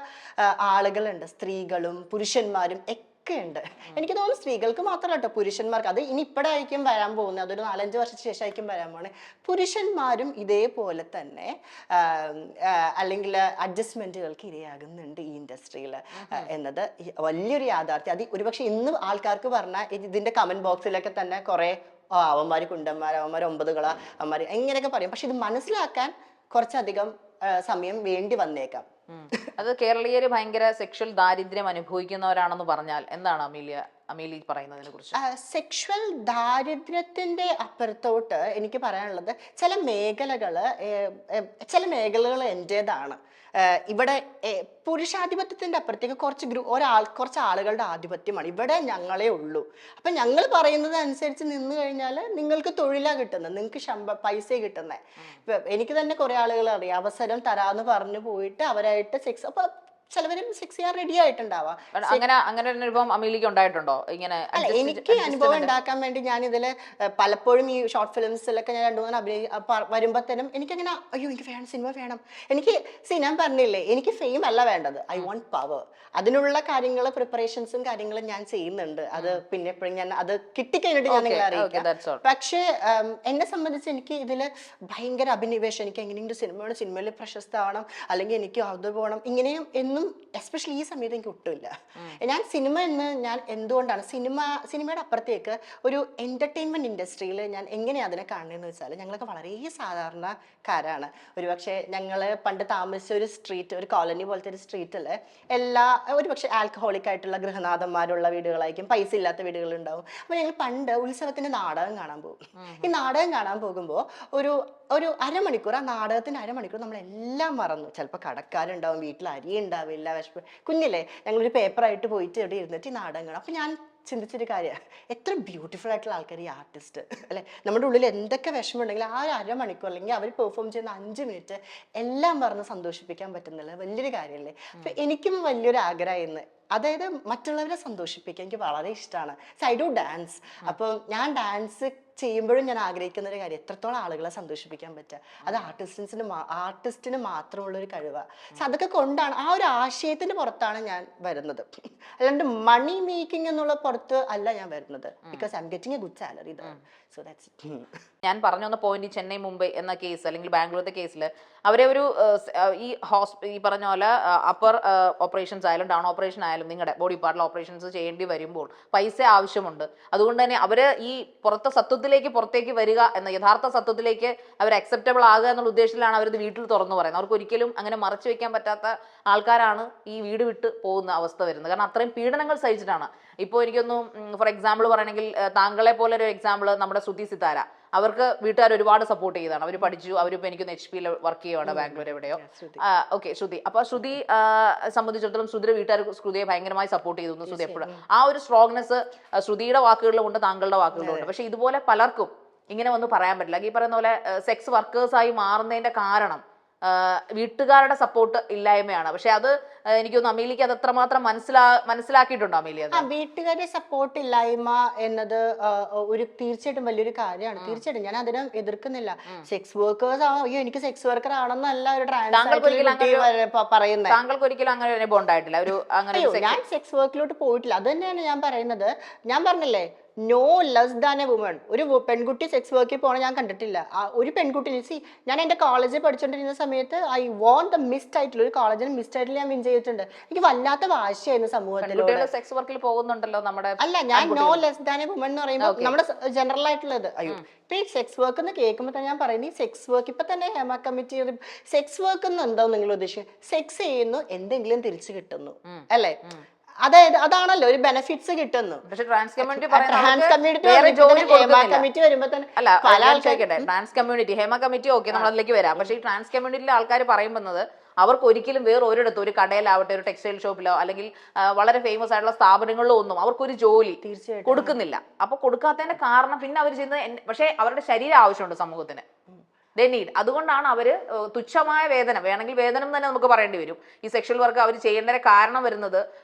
ആളുകളുണ്ട്, സ്ത്രീകളും പുരുഷന്മാരും ഒക്കെ ഉണ്ട്. എനിക്ക് തോന്നുന്നു സ്ത്രീകൾക്ക് മാത്രമല്ല കേട്ടോ, പുരുഷന്മാർക്ക്. അത് ഇനി ഇപ്പോഴായിരിക്കും വരാൻ പോകുന്നത്, അതൊരു 4-5 വർഷത്തിന് ശേഷമായിരിക്കും വരാൻ പോകുന്നത്. പുരുഷന്മാരും ഇതേപോലെ തന്നെ അല്ലെങ്കിൽ അഡ്ജസ്റ്റ്മെന്റുകൾക്ക് ഇരയാകുന്നുണ്ട് ഈ ഇൻഡസ്ട്രിയിൽ എന്നത് വലിയൊരു യാഥാർത്ഥ്യം. അത് ഒരുപക്ഷെ ഇന്ന് ആൾക്കാർക്ക് പറഞ്ഞാൽ ഇതിന്റെ കമന്റ് ബോക്സിലൊക്കെ തന്നെ കുറെ അവന്മാര് കുണ്ടന്മാർ, അവന്മാർ 9 കള, അവന്മാർ എങ്ങനെയൊക്കെ പറയും. പക്ഷെ ഇത് മനസ്സിലാക്കാൻ കുറച്ചധികം സമയം വേണ്ടി വന്നേക്കാം. അത് കേരളീയര് ഭയങ്കര സെക്ഷൽ ദാരിദ്ര്യം അനുഭവിക്കുന്നവരാണെന്ന് പറഞ്ഞാൽ എന്താണ് അമീലി പറയുന്നതിനെ കുറിച്ച്? സെക്ഷൽ ദാരിദ്ര്യത്തിന്റെ അപ്പുറത്തോട്ട് എനിക്ക് പറയാനുള്ളത്, ചില മേഖലകൾ എൻ്റേതാണ്. ഇവിടെ പുരുഷാധിപത്യത്തിന്റെ അപ്പുറത്തേക്ക് കുറച്ച് ആളുകളുടെ ആധിപത്യമാണ്. ഇവിടെ ഞങ്ങളേ ഉള്ളൂ. അപ്പൊ ഞങ്ങൾ പറയുന്നത് അനുസരിച്ച് നിന്ന് കഴിഞ്ഞാൽ നിങ്ങൾക്ക് തൊഴിലാണ് കിട്ടുന്നത്, നിങ്ങൾക്ക് പൈസ കിട്ടുന്നത്. എനിക്ക് തന്നെ കുറെ ആളുകൾ അറിയാം, അവസരം തരാന്ന് പറഞ്ഞു പോയിട്ട് അവരായിട്ട് സെക്സ്, അപ്പൊ ചിലവരും സെക്സ് ചെയ്യാൻ റെഡി ആയിട്ടുണ്ടാവാം. അങ്ങനെ ഒരു അനുഭവം അമീലിക്ക് ഉണ്ടായിട്ടുണ്ടോ? ഇങ്ങനെ എനിക്ക് അനുഭവം ഉണ്ടാക്കാൻ വേണ്ടി ഞാൻ ഇതില് പലപ്പോഴും ഈ ഷോർട്ട് ഫിലിംസിലൊക്കെ ഞാൻ 2-3 വരുമ്പോഴത്തേനും എനിക്കങ്ങനെ അയ്യോ എനിക്ക് വേണം, സിനിമ വേണം. ഞാൻ പറഞ്ഞില്ലേ, എനിക്ക് ഫെയിം അല്ല വേണ്ടത്, ഐ വോണ്ട് പവർ. അതിനുള്ള കാര്യങ്ങൾ പ്രിപ്പറേഷൻസും കാര്യങ്ങളും ഞാൻ ചെയ്യുന്നുണ്ട്. അത് പിന്നെ എപ്പോഴും ഞാൻ അത് കിട്ടിക്കഴിഞ്ഞിട്ട് ഞാൻ നിങ്ങളെ അറിയിക്കാം. പക്ഷേ എന്നെ സംബന്ധിച്ച് എനിക്ക് ഇതില് ഭയങ്കര അഭിനിവേശം. എനിക്ക് എങ്ങനെയെങ്കിലും സിനിമയിൽ പ്രശസ്തമാവണം, അല്ലെങ്കിൽ എനിക്ക് അത് പോകണം, ഇങ്ങനെയും എന്നും എസ്പെഷ്യലി ഈ സമയത്ത് എനിക്ക് ഒട്ടുമില്ല. ഞാൻ എന്തുകൊണ്ടാണ് സിനിമയുടെ അപ്പുറത്തേക്ക് ഒരു എന്റർടൈൻമെന്റ് ഇൻഡസ്ട്രിയിൽ ഞാൻ എങ്ങനെയാണ് അതിനെ കാണുന്നതെന്ന് വെച്ചാൽ, ഞങ്ങളൊക്കെ വളരെ സാധാരണക്കാരാണ്. ഒരുപക്ഷെ ഞങ്ങൾ പണ്ട് താമസിച്ച ഒരു സ്ട്രീറ്റ്, ഒരു കോളനി പോലത്തെ ഒരു സ്ട്രീറ്റിൽ ഒരുപക്ഷെ ആൽക്കഹോളിക് ആയിട്ടുള്ള ഗൃഹനാഥന്മാരുള്ള വീടുകളായിരിക്കും, പൈസ ഇല്ലാത്ത വീടുകളുണ്ടാവും. അപ്പോൾ ഞങ്ങൾ പണ്ട് ഉത്സവത്തിന് നാടകം കാണാൻ പോകും. ഈ നാടകം കാണാൻ പോകുമ്പോൾ ഒരു അരമണിക്കൂർ, ആ നാടകത്തിന് അരമണിക്കൂർ നമ്മളെല്ലാം മറന്നു. ചിലപ്പോൾ കടക്കാരുണ്ടാവും, വീട്ടിൽ അരി ഉണ്ടാവില്ല, വിശപ്പ്. കുഞ്ഞില്ലേ, ഞങ്ങളൊരു പേപ്പറായിട്ട് പോയിട്ട് ഇവിടെ ഇരുന്നിട്ട് ഈ നാടകം കാണാം. അപ്പം ഞാൻ ചിന്തിച്ചൊരു കാര്യമാണ്, എത്ര ബ്യൂട്ടിഫുൾ ആയിട്ടുള്ള ആൾക്കാർ ഈ ആർട്ടിസ്റ്റ് അല്ലെ. നമ്മുടെ ഉള്ളിൽ എന്തൊക്കെ വിഷമമുണ്ടെങ്കിൽ ആ അരമണിക്കൂർ അല്ലെങ്കിൽ അവർ പെർഫോം ചെയ്യുന്ന 5 മിനിറ്റ് എല്ലാം പറഞ്ഞ് സന്തോഷിപ്പിക്കാൻ പറ്റുന്നില്ല, വലിയൊരു കാര്യമല്ലേ. അപ്പൊ എനിക്കും വലിയൊരു ആഗ്രഹമായിരുന്നു, അതായത് മറ്റുള്ളവരെ സന്തോഷിപ്പിക്കാൻ എനിക്ക് വളരെ ഇഷ്ടമാണ്. So I do dance. അപ്പോൾ ഞാൻ ഡാൻസ് ചെയ്യുമ്പോഴും ഞാൻ ആഗ്രഹിക്കുന്ന ഒരു കാര്യം, എത്രത്തോളം ആളുകളെ സന്തോഷിപ്പിക്കാൻ പറ്റുക, അത് ആർട്ടിസ്റ്റിന് മാത്രമുള്ള ഒരു കഴിവാണ്. സോ അതൊക്കെ കൊണ്ടാണ്, ആ ഒരു ആശയത്തിന്റെ പുറത്താണ് ഞാൻ വരുന്നത്. അല്ലാണ്ട് മണി മേക്കിംഗ് എന്നുള്ള പുറത്ത് അല്ല ഞാൻ വരുന്നത്. Because I am getting A good salary. So that's it. ഞാൻ പറഞ്ഞു വന്ന പോയിന്റ്, ചെന്നൈ മുംബൈ എന്ന കേസ് അല്ലെങ്കിൽ ബാംഗ്ലൂരിലെ കേസിൽ അവരെ ഒരു ഈ പറഞ്ഞ പോലെ അപ്പർ ഓപ്പറേഷൻസ് ആയാലും ഡൗൺ ഓപ്പറേഷൻ ആയാലും നിങ്ങളുടെ ബോഡി പാർട്ടിൽ ഓപ്പറേഷൻസ് ചെയ്യേണ്ടി വരുമ്പോൾ പൈസ ആവശ്യമുണ്ട്. അതുകൊണ്ട് തന്നെ അവര് ഈ പുറത്തേക്ക് വരിക എന്ന യഥാർത്ഥ സത്വത്തിലേക്ക് അവർ അക്സെപ്റ്റബിൾ ആകുക എന്നുള്ള ഉദ്ദേശത്തിലാണ് അവരത് വീട്ടിൽ തുറന്നു പറയുന്നത്. അവർക്ക് ഒരിക്കലും അങ്ങനെ മറച്ചു വെക്കാൻ പറ്റാത്ത ആൾക്കാരാണ് ഈ വീട് വിട്ട് പോകുന്ന അവസ്ഥ വരുന്നത്. കാരണം അത്രയും പീഡനങ്ങൾ സഹിച്ചിട്ടാണ്. ഇപ്പോൾ എനിക്കൊന്നും ഫോർ എക്സാമ്പിൾ പറയണമെങ്കിൽ താങ്കളെ പോലെ ഒരു എക്സാമ്പിൾ നമ്മുടെ ശ്രുതി സിതാര, അവർക്ക് വീട്ടുകാർ ഒരുപാട് സപ്പോർട്ട് ചെയ്തതാണ്. അവർ പഠിച്ചു, അവരിപ്പോൾ എനിക്കൊന്ന് HP-യിൽ വർക്ക് ചെയ്യുവാണ് ബാംഗ്ലൂർ എവിടെയോ. ഓക്കെ, ശ്രുതി. അപ്പൊ ശ്രുതി സംബന്ധിച്ചിടത്തോളം ശ്രുതിയുടെ വീട്ടുകാർ ശ്രുതിയെ ഭയങ്കരമായി സപ്പോർട്ട് ചെയ്തു. ശ്രുതി എപ്പോഴും ആ ഒരു സ്ട്രോങ്നെസ് ശ്രുതിയുടെ വാക്കുകളിലുണ്ട്, താങ്കളുടെ വാക്കുകളിലുണ്ട്. പക്ഷെ ഇതുപോലെ പലർക്കും ഇങ്ങനെ ഒന്നും പറയാൻ പറ്റില്ല. ഈ പറയുന്ന പോലെ സെക്സ് വർക്കേഴ്സായി മാറുന്നതിന്റെ കാരണം വീട്ടുകാരുടെ സപ്പോർട്ട് ഇല്ലായ്മയാണ്. പക്ഷെ അത് എനിക്ക് തോന്നുന്നു അമീലിക്ക് അത് എത്രമാത്രം മനസ്സിലാക്കിയിട്ടുണ്ടോ അമീലി? അത് വീട്ടുകാരുടെ സപ്പോർട്ട് ഇല്ലായ്മ എന്നത് ഒരു തീർച്ചയായിട്ടും വലിയൊരു കാര്യമാണ്. തീർച്ചയായിട്ടും ഞാൻ അതിനെ എതിർക്കുന്നില്ല. സെക്സ് വർക്കേഴ്സ് അയ്യോ എനിക്ക് സെക്സ് വർക്കർ ആണെന്നല്ല ഒരു പറയുന്നത്. താങ്കൾക്ക് ഒരിക്കലും അങ്ങനെ ഒരു അനുഭവം ഉണ്ടായിട്ടില്ല? ഒരു അങ്ങനെ ഞാൻ സെക്സ് വർക്കിലോട്ട് പോയിട്ടില്ല. അത് തന്നെയാണ് ഞാൻ പറയുന്നത്. ഞാൻ പറഞ്ഞില്ലേ, no less than a woman. ഒരു പെൺകുട്ടി സെക്സ് വർക്കിൽ പോകണം ഞാൻ കണ്ടിട്ടില്ല. ഒരു പെൺകുട്ടി ഞാൻ എൻ്റെ കോളേജിൽ പഠിച്ചുകൊണ്ടിരുന്ന സമയത്ത് I won the miss title, ഒരു കോളേജിന് മിസ് ടൈറ്റിൽ ഞാൻ വിൻ ചെയ്തിട്ടുണ്ട്. എനിക്ക് വല്ലാത്ത വാശിയായിരുന്നു സമൂഹത്തിൽ. സെക്സ് വർക്കിൽ പോകുന്നുണ്ടല്ലോ നമ്മുടെ. അല്ല, ഞാൻ no less than a woman എന്ന് പറയുമ്പോൾ നമ്മുടെ ജനറൽ ആയിട്ടുള്ളത്. അയ്യോ ഇപ്പൊ ഈ സെക്സ് വർക്ക് എന്ന് കേൾക്കുമ്പോൾ തന്നെ ഞാൻ പറയുന്നത് ഈ സെക്സ് വർക്ക് ഇപ്പൊ തന്നെ ഹേമ കമ്മിറ്റി സെക്സ് വർക്ക് എന്ന് എന്താ നിങ്ങൾ ഉദ്ദേശിക്കുന്നത്? സെക്സ് ചെയ്യുന്നു, എന്തെങ്കിലും തിരിച്ചു കിട്ടുന്നു അല്ലേ? അതായത് അതാണല്ലോ ഒരു ബെനിഫിറ്റ്സ് കിട്ടുന്നു. പക്ഷെ ട്രാൻസ് കമ്മ്യൂണിറ്റി വരുമ്പോ തന്നെ trans community Hema committee okay നമ്മൾ അതിലേക്ക് വരാം. പക്ഷെ ഈ ട്രാൻസ് കമ്മ്യൂണിറ്റിയിലെ ആൾക്കാർ പറയുന്നത് അവർക്ക് ഒരിക്കലും വേറെ ഒരിടത്തും, ഒരു കടയിലാവട്ടെ, ഒരു ടെക്സ്റ്റൈൽ ഷോപ്പിലോ അല്ലെങ്കിൽ വളരെ ഫേമസ് ആയിട്ടുള്ള സ്ഥാപനങ്ങളിലോ ഒന്നും അവർക്കൊരു ജോലി കൊടുക്കുന്നില്ല. അപ്പൊ കൊടുക്കാത്തതിന്റെ കാരണം പിന്നെ അവർ ചെയ്യുന്നത്, പക്ഷെ അവരുടെ ശരീരം ആവശ്യമുണ്ട് സമൂഹത്തിന്, ദേ നീഡ്. അതുകൊണ്ടാണ് അവര് തുച്ഛമായ വേതനം, വേണമെങ്കിൽ വേതനം തന്നെ നമുക്ക് പറയേണ്ടി വരും, ഈ സെക്ഷൽ വർക്ക് അവർ ചെയ്യേണ്ട കാരണം വരുന്നത്.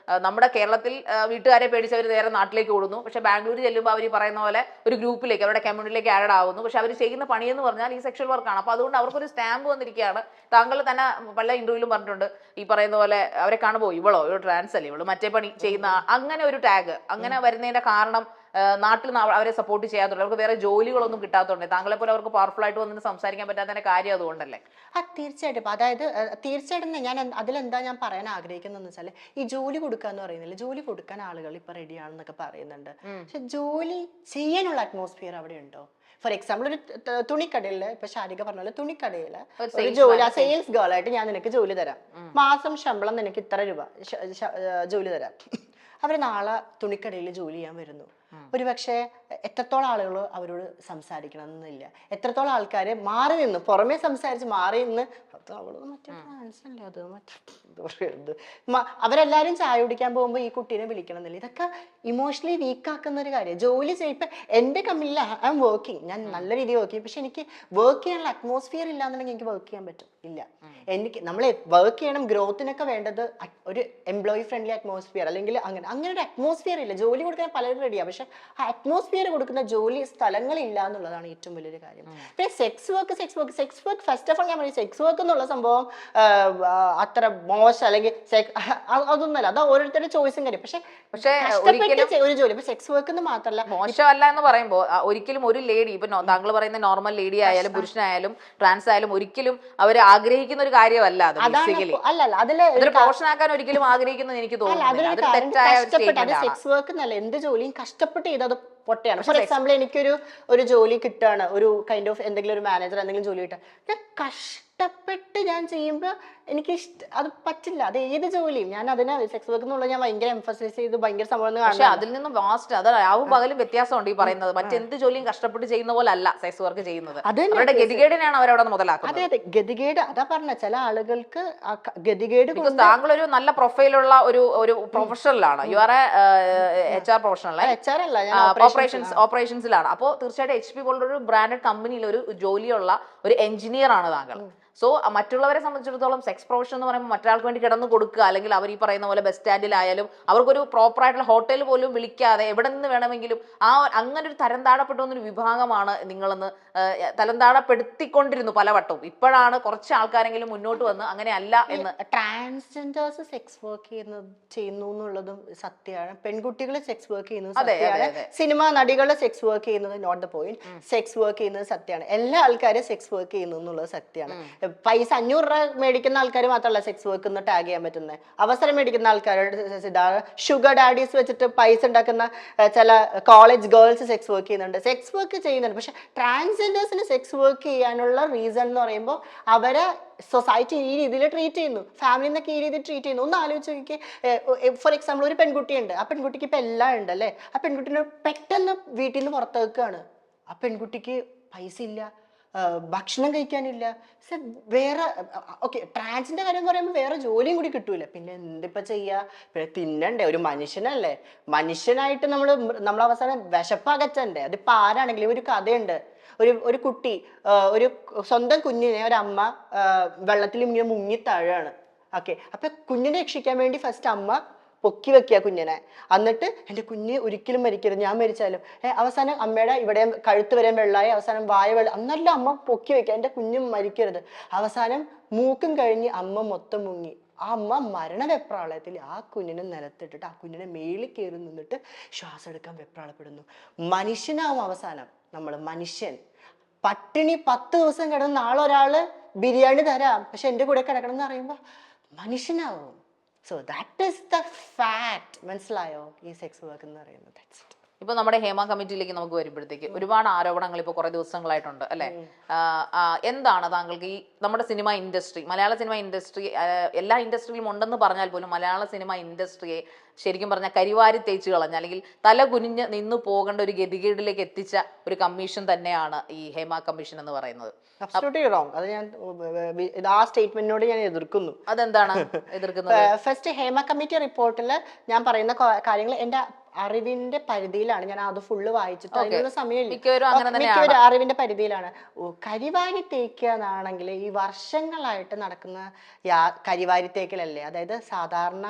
നമ്മുടെ കേരളത്തിൽ വീട്ടുകാരെ പേടിച്ച് അവർ നേരെ നാട്ടിലേക്ക് ഓടുന്നു. പക്ഷെ ബാംഗ്ലൂർ ചെല്ലുമ്പോൾ അവർ പറയുന്ന പോലെ ഒരു ഗ്രൂപ്പിലേക്ക്, അവരുടെ കമ്മ്യൂണിറ്റിയിലേക്ക് ആഡ് ആവുന്നു. പക്ഷെ അവർ ചെയ്യുന്ന പണിയെന്ന് പറഞ്ഞാൽ ഈ സെക്ഷൽ വർക്കാണ്. അപ്പൊ അതുകൊണ്ട് അവർക്കൊരു സ്റ്റാമ്പ് വന്നിരിക്കുകയാണ്. താങ്കൾ തന്നെ പല ഇന്റർവ്യൂവിലും പറഞ്ഞിട്ടുണ്ട്, ഈ പറയുന്ന പോലെ അവരെ കാണുമ്പോൾ ഇവളോ ഒരു ട്രാൻസ് അല്ലേ, ഇവള് മറ്റേ പണി ചെയ്യുന്ന, അങ്ങനെ ഒരു ടാഗ് അങ്ങനെ വരുന്നതിന്റെ കാരണം നാട്ടിൽ അവരെ സപ്പോർട്ട് ചെയ്യാത്തുള്ളൂ, അവർക്ക് വേറെ ജോലികളൊന്നും കിട്ടാത്തതുകൊണ്ട്. താങ്കളെ പോലെ അവർക്ക് പവർഫുൾ ആയിട്ട് വന്നിട്ട് സംസാരിക്കാൻ പറ്റാത്തതിന്റെ കാര്യം അതുകൊണ്ടല്ലേ? തീർച്ചയായിട്ടും. അതായത് തീർച്ചയായിട്ടും ഞാൻ അതിലെന്താ ഞാൻ പറയാൻ ആഗ്രഹിക്കുന്നതെന്ന് വെച്ചാൽ, ഈ ജോലി കൊടുക്കുക എന്ന് പറയുന്നില്ല, ജോലി കൊടുക്കാൻ ആളുകൾ ഇപ്പൊ റെഡിയാണെന്നൊക്കെ പറയുന്നുണ്ട്. പക്ഷെ ജോലി ചെയ്യാനുള്ള അറ്റ്മോസ്ഫിയർ അവിടെ ഉണ്ടോ? ഫോർ എക്സാമ്പിൾ ഒരു തുണിക്കടയില്, ഇപ്പൊ ശാരിക പറഞ്ഞ പോലെ തുണിക്കടയില് ഒരു ജോലി, സെയിൽസ് ഗേൾ ആയിട്ട് ഞാൻ നിനക്ക് ജോലി തരാം, മാസം ശമ്പളം നിനക്ക് ഇത്ര രൂപ ജോലി തരാം. അവര് നാളെ തുണിക്കടയിൽ ജോലി ചെയ്യാൻ വരുന്നു. ഒരു പക്ഷേ എത്രത്തോളം ആളുകൾ അവരോട് സംസാരിക്കണം എന്നില്ല, എത്രത്തോളം ആൾക്കാർ മാറി നിന്ന് പുറമേ സംസാരിച്ച് മാറി നിന്ന് അവരെല്ലാരും ചായ കുടിക്കാൻ പോകുമ്പോൾ ഈ കുട്ടീനെ വിളിക്കണം എന്നില്ല. ഇതൊക്കെ ഇമോഷണലി വീക്കാക്കുന്ന ഒരു കാര്യം. ജോലി ഇപ്പൊ എന്റെ കമ്പനിയിൽ ഐ എം വർക്കിംഗ്, ഞാൻ നല്ല രീതിയിൽ വർക്ക് ചെയ്യും. പക്ഷെ എനിക്ക് വർക്ക് ചെയ്യാനുള്ള അറ്റ്മോസ്ഫിയർ ഇല്ലാന്നുണ്ടെങ്കിൽ എനിക്ക് വർക്ക് ചെയ്യാൻ പറ്റും ഇല്ല. എനിക്ക് നമ്മൾ വർക്ക് ചെയ്യണം, ഗ്രോത്തിനൊക്കെ വേണ്ടത് ഒരു എംപ്ലോയി ഫ്രണ്ട്ലി അറ്റ്മോസ്ഫിയർ, അല്ലെങ്കിൽ അങ്ങനെ ഒരു അറ്റ്മോസ്ഫിയർ ഇല്ല. ജോലി കൊടുക്കാൻ പലരും റെഡിയാണ്, പക്ഷെ ആ അറ്റ്മോസ്ഫിയർ കൊടുക്കുന്ന ജോലി സ്ഥലങ്ങളില്ല എന്നുള്ളതാണ് ഏറ്റവും വലിയൊരു കാര്യം. പിന്നെ sex work first of all ഞാൻ പറയും, സെക്സ് വർക്ക് എന്നുള്ള സംഭവം അത്ര മോശം അല്ലെങ്കിൽ അതൊന്നല്ല, അത് ഓരോരുത്തരുടെ ചോയ്സും കാര്യം. പക്ഷെ ഒരു ജോലി ഇപ്പൊ സെക്സ് വർക്ക് എന്ന് മാത്രമല്ല, മോശമല്ല എന്ന് പറയുമ്പോൾ ഒരിക്കലും ഒരു ലേഡി, ഇപ്പൊ താങ്കൾ പറയുന്ന നോർമൽ ലേഡി ആയാലും പുരുഷനായാലും ട്രാൻസ് ആയാലും ഒരിക്കലും അവർ ആഗ്രഹിക്കുന്ന ഒരു കാര്യമല്ല അത്. പ്രൊഫഷൻ ആക്കാൻ ഒരിക്കലും ആഗ്രഹിക്കുന്നത് എനിക്ക് തോന്നുന്നു. സെക്സ് വർക്ക് എന്നല്ല, എന്ത് ജോലിയും കഷ്ടപ്പെട്ട് ചെയ്തത് പൊട്ടയാണ്. ഫോർ എക്സാമ്പിൾ എനിക്കൊരു ജോലി കിട്ടുകയാണ്, ഒരു കൈൻഡ് ഓഫ് എന്തെങ്കിലും ഒരു മാനേജർ എന്തെങ്കിലും ജോലി കിട്ടുക, ഞാൻ കഷ്ടപ്പെട്ട് ഞാൻ ചെയ്യുമ്പോൾ എനിക്ക് അത് പറ്റില്ല. അത് ഏത് ജോലിയും ഞാൻ അതിനെ സെക്സ് വർക്ക് എന്നുള്ളത് ഞാൻ ഭയങ്കര എംഫസൈസ് ചെയ്ത് ഭയങ്കര സംഭവം. പക്ഷെ അതിൽ നിന്നും വാസ്റ്റ്, അത് രാവും പകലും വ്യത്യാസമുണ്ട് ഈ പറയുന്നത്. മറ്റെന്ത് ജോലിയും കഷ്ടപ്പെട്ട് ചെയ്യുന്ന പോലെ അല്ല സെക്സ് വർക്ക് ചെയ്യുന്നത്. അവരുടെ ഗതികേടിനെയാണ് അവരവിടെ മുതലാക്കുന്നത്. അതെ, ഗതികേട് അതാ പറഞ്ഞ, ചില ആളുകൾക്ക് ഗതികേട്. താങ്കൾ ഒരു നല്ല പ്രൊഫൈലുള്ള ഒരു പ്രൊഫഷണലാണ്, you are HR professional, HR അല്ല, ഓപ്പറേഷൻസിലാണ്. അപ്പോൾ തീർച്ചയായിട്ടും HP പോലുള്ള ഒരു ബ്രാൻഡഡ് കമ്പനിയിൽ ഒരു ജോലിയുള്ള ഒരു എഞ്ചിനീയർ ആണ് താങ്കൾ. സോ മറ്റുള്ളവരെ സംബന്ധിച്ചിടത്തോളം സെക്സ് പ്രൊഫഷൻ എന്ന് പറയുമ്പോൾ മറ്റൊരാൾക്ക് വേണ്ടി കിടന്നു കൊടുക്കുക, അല്ലെങ്കിൽ അവർ ഈ പറയുന്ന പോലെ ബസ് സ്റ്റാൻഡിലായാലും അവർക്കൊരു പ്രോപ്പർ ആയിട്ടുള്ള ഹോട്ടൽ പോലും വിളിക്കാതെ എവിടെ നിന്ന് വേണമെങ്കിലും അങ്ങനെ ഒരു തരംതാഴപ്പെട്ട ഒരു വിഭാഗമാണ് നിങ്ങളെന്ന് തരംതാഴപ്പെടുത്തിക്കൊണ്ടിരുന്നു പലവട്ടവും. ഇപ്പോഴാണ് കുറച്ച് ആൾക്കാരെങ്കിലും മുന്നോട്ട് വന്ന് അങ്ങനെ അല്ല എന്ന്. ട്രാൻസ്ജെൻഡേഴ്സ് സെക്സ് വർക്ക് ചെയ്യുന്നു എന്നുള്ളതും സത്യമാണ്. പെൺകുട്ടികൾ സെക്സ് വർക്ക് ചെയ്യുന്നത് സത്യമാണ്. സിനിമാ നടികൾ സെക്സ് വർക്ക് ചെയ്യുന്നത് not the point. Sex work ചെയ്യുന്നത് സത്യമാണ്. എല്ലാ ആൾക്കാരും സെക്സ് വർക്ക് ചെയ്യുന്നു എന്നുള്ളത് സത്യമാണ്. പൈസ 500 രൂപ മേടിക്കുന്ന ആൾക്കാർ മാത്രമല്ല സെക്സ് വർക്ക് എന്ന് ടാഗ് ചെയ്യാൻ പറ്റുന്നത്. അവസരം മേടിക്കുന്ന ആൾക്കാരുടെ ഷുഗർ ഡാഡീസ് വെച്ചിട്ട് പൈസ ഉണ്ടാക്കുന്ന ചില കോളേജ് ഗേൾസ് സെക്സ് വർക്ക് ചെയ്യുന്നുണ്ട്, സെക്സ് വർക്ക് ചെയ്യുന്നുണ്ട്. പക്ഷെ ട്രാൻസ്ജെൻഡേഴ്സിന് സെക്സ് വർക്ക് ചെയ്യാനുള്ള റീസൺ എന്ന് പറയുമ്പോൾ അവരെ സൊസൈറ്റി ഈ രീതിയിൽ ട്രീറ്റ് ചെയ്യുന്നു, ഫാമിലി എന്നൊക്കെ ഈ രീതിയിൽ ട്രീറ്റ് ചെയ്യുന്നു. ഒന്ന് ആലോചിച്ച് നോക്കി. ഫോർ എക്സാമ്പിൾ ഒരു പെൺകുട്ടിയുണ്ട്, ആ പെൺകുട്ടിക്ക് ഇപ്പം എല്ലാം ഉണ്ട് അല്ലേ, ആ പെൺകുട്ടീനെ പെട്ടെന്ന് വീട്ടിൽ നിന്ന് പുറത്തേക്കാണ്, ആ പെൺകുട്ടിക്ക് പൈസ ഇല്ല, ഭക്ഷണം കഴിക്കാനില്ല. വേറെ ഓക്കെ, ട്രാൻസിന്റെ കാര്യം പറയുമ്പോൾ വേറെ ജോലിയും കൂടി കിട്ടൂല. പിന്നെ എന്തിപ്പോ ചെയ്യാ, പിന്നെ തിന്നണ്ടേ, ഒരു മനുഷ്യനല്ലേ. മനുഷ്യനായിട്ട് നമ്മൾ അവസാനം വിശപ്പകറ്റണ്ടേ. അതിപ്പോ ആരാണെങ്കിലും. ഒരു കഥയുണ്ട്, ഒരു കുട്ടി, ഒരു സ്വന്തം കുഞ്ഞിനെ ഒരമ്മ വെള്ളത്തിൽ ഇങ്ങനെ മുങ്ങി താഴാണ്. ഓക്കെ, അപ്പൊ കുഞ്ഞിനെ രക്ഷിക്കാൻ വേണ്ടി ഫസ്റ്റ് അമ്മ പൊക്കി വെക്കുക കുഞ്ഞിനെ. എന്നിട്ട് എൻ്റെ കുഞ്ഞ് ഒരിക്കലും മരിക്കരുത്, ഞാൻ മരിച്ചാലും. അവസാനം അമ്മയുടെ ഇവിടെ കഴുത്ത് വരെ വെള്ളമായി, അവസാനം വായ വെള്ളം, അന്നല്ല അമ്മ പൊക്കി വെക്കുക, എൻ്റെ കുഞ്ഞും മരിക്കരുത്. അവസാനം മൂക്കും കഴിഞ്ഞ് അമ്മ മൊത്തം മുങ്ങി. ആ അമ്മ മരണവെപ്രാളയത്തിൽ ആ കുഞ്ഞിനെ നിലത്തിട്ടിട്ട് ആ കുഞ്ഞിനെ മേളിൽ കയറി നിന്നിട്ട് ശ്വാസം എടുക്കാൻ വെപ്രാളപ്പെടുന്നു. മനുഷ്യനാവും അവസാനം മനുഷ്യൻ. പട്ടിണി 10 ദിവസം കിടന്ന് നാളെ ഒരാള് ബിരിയാണി തരാം, പക്ഷെ എൻ്റെ കൂടെ കിടക്കണം എന്ന് പറയുമ്പോൾ മനുഷ്യനാവും. So that is the fact. മനസ്സിലായോ ഈ സെക്സ് വർക്ക് എന്ന് പറയുന്നത്? ഇപ്പൊ നമ്മുടെ ഹേമ കമ്മിറ്റിയിലേക്ക് നമുക്ക് വരുമ്പോഴത്തേക്ക് ഒരുപാട് ആരോപണങ്ങൾ ഇപ്പൊ കുറെ ദിവസങ്ങളായിട്ടുണ്ട് അല്ലെ. എന്താണ് താങ്കൾക്ക് ഈ നമ്മുടെ സിനിമ ഇൻഡസ്ട്രി, മലയാള സിനിമ ഇൻഡസ്ട്രി, എല്ലാ ഇൻഡസ്ട്രിയിലും ഉണ്ടെന്ന് പറഞ്ഞാൽ പോലും മലയാള സിനിമ ഇൻഡസ്ട്രിയെ ശരിക്കും പറഞ്ഞാൽ കരിവാരി തേച്ച് കളഞ്ഞ, അല്ലെങ്കിൽ തല കുനിഞ്ഞ് നിന്നു പോകേണ്ട ഒരു ഗതികേടിലേക്ക് എത്തിച്ച ഒരു കമ്മീഷൻ തന്നെയാണ് ഈ ഹേമ കമ്മീഷൻ എന്ന് പറയുന്നത്. അത് ഞാൻ ആ സ്റ്റേറ്റ്മെന്റിനോട് ഞാൻ എതിർക്കുന്നു. അതെന്താണ് എതിർക്കുന്നത്? ഫസ്റ്റ് ഹേമ കമ്മിറ്റി റിപ്പോർട്ടിൽ ഞാൻ പറയുന്ന കാര്യങ്ങൾ എന്റെ അറിവിന്റെ പരിധിയിലാണ്. ഞാൻ അത് ഫുള്ള് വായിച്ചിട്ട് അതിനുള്ള സമയമില്ല. മിക്കവരും അറിവിന്റെ പരിധിയിലാണ്. കരിവാരി തേക്കുക എന്നാണെങ്കിൽ ഈ വർഷങ്ങളായിട്ട് നടക്കുന്ന കരിവാരി തേക്കലല്ലേ. അതായത് സാധാരണ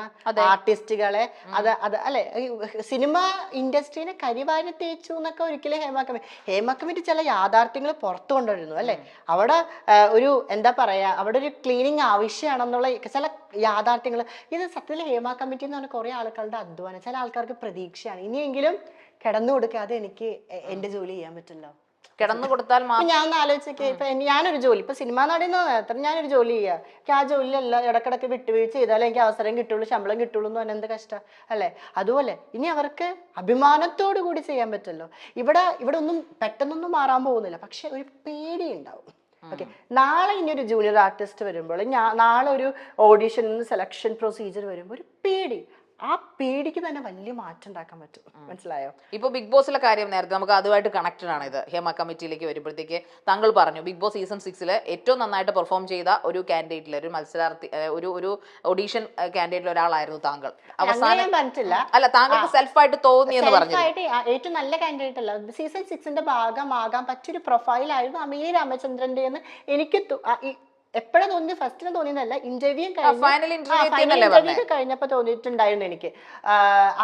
ആർട്ടിസ്റ്റുകളെ അത് അല്ലെ, സിനിമ ഇൻഡസ്ട്രീനെ കരിവാരി തേച്ചു എന്നൊക്കെ ഒരിക്കലും ഹേമ കമ്മിറ്റി ചില യാഥാർത്ഥ്യങ്ങൾ പുറത്തു കൊണ്ടുവരുന്നു അല്ലെ. അവിടെ ഒരു എന്താ പറയാ, അവിടെ ഒരു ക്ലീനിങ് ആവശ്യമാണെന്നുള്ള ചില യാഥാർത്ഥ്യങ്ങൾ. ഇത് സത്യത്തിൽ ഹേമ കമ്മിറ്റി എന്ന് പറഞ്ഞാൽ കുറെ ആൾക്കാരുടെ അധ്വാനം, ചില ആൾക്കാർക്ക് പ്രതീക്ഷയാണ്. ഇനിയെങ്കിലും കിടന്നു കൊടുക്കാതെ എനിക്ക് എന്റെ ജോലി ചെയ്യാൻ പറ്റില്ല. കിടന്നു കൊടുത്താൽ ഞാൻ ഒന്ന് ആലോചിച്ചേ, ഇപ്പൊ ഞാനൊരു ജോലി, ഇപ്പൊ സിനിമാ നടന്ന ഞാനൊരു ജോലി ചെയ്യാം, എനിക്ക് ആ ജോലിയല്ല ഇടക്കിടക്ക് വിട്ടുവീഴ്ച ചെയ്താലേ എനിക്ക് അവസരം കിട്ടുള്ളൂ, ശമ്പളം കിട്ടുള്ളൂ എന്ന് പറഞ്ഞാൽ എന്ത് കഷ്ടം അല്ലെ. അതുപോലെ ഇനി അവർക്ക് അഭിമാനത്തോടു കൂടി ചെയ്യാൻ പറ്റുമല്ലോ. ഇവിടെ ഒന്നും പെട്ടെന്നൊന്നും മാറാൻ പോകുന്നില്ല, പക്ഷെ ഒരു പേടി ഉണ്ടാവും. ഓക്കെ, നാളെ ഇനി ഒരു ജൂനിയർ ആർട്ടിസ്റ്റ് വരുമ്പോൾ, നാളെ ഒരു ഓഡീഷൻ സെലക്ഷൻ പ്രൊസീജിയർ വരുമ്പോൾ ഒരു പേടി, ആ പേടിക്ക് തന്നെ വലിയ മാറ്റം ഉണ്ടാക്കാൻ പറ്റും. മനസ്സിലായോ? ഇപ്പൊ ബിഗ് ബോസിലെ കാര്യം നേരത്തെ നമുക്ക് അതുമായിട്ട് കണക്റ്റഡ് ആണ്. ഇത് ഹേമ കമ്മിറ്റിയിലേക്ക് വരുമ്പോഴത്തേക്ക് താങ്കൾ പറഞ്ഞു ബിഗ് ബോസ് സീസൺ 6 ഏറ്റവും നന്നായിട്ട് പെർഫോം ചെയ്ത ഒരു കാൻഡിഡേറ്റിൽ, ഒരു മത്സരാർത്ഥി, ഒരു ഓഡീഷൻ കാൻഡിഡേറ്റിൽ ഒരാളായിരുന്നു താങ്കൾ. അവസാനം അല്ല, താങ്കൾക്ക് സെൽഫായിട്ട് തോന്നി എന്ന് പറഞ്ഞു. ഏറ്റവും നല്ല കാൻഡിഡേറ്റ് അല്ല, സീസൺ 6 ഭാഗമാകാൻ പറ്റിയൊരു പ്രൊഫൈലായിരുന്നു അമീർ രാമചന്ദ്രന്റെ എന്ന് എനിക്ക് എപ്പോഴാ തോന്നി, ഫസ്റ്റിന് തോന്നിയതല്ല, ഇന്റർവ്യൂ കഴിഞ്ഞപ്പോ തോന്നിയിട്ടുണ്ടായിരുന്നു എനിക്ക്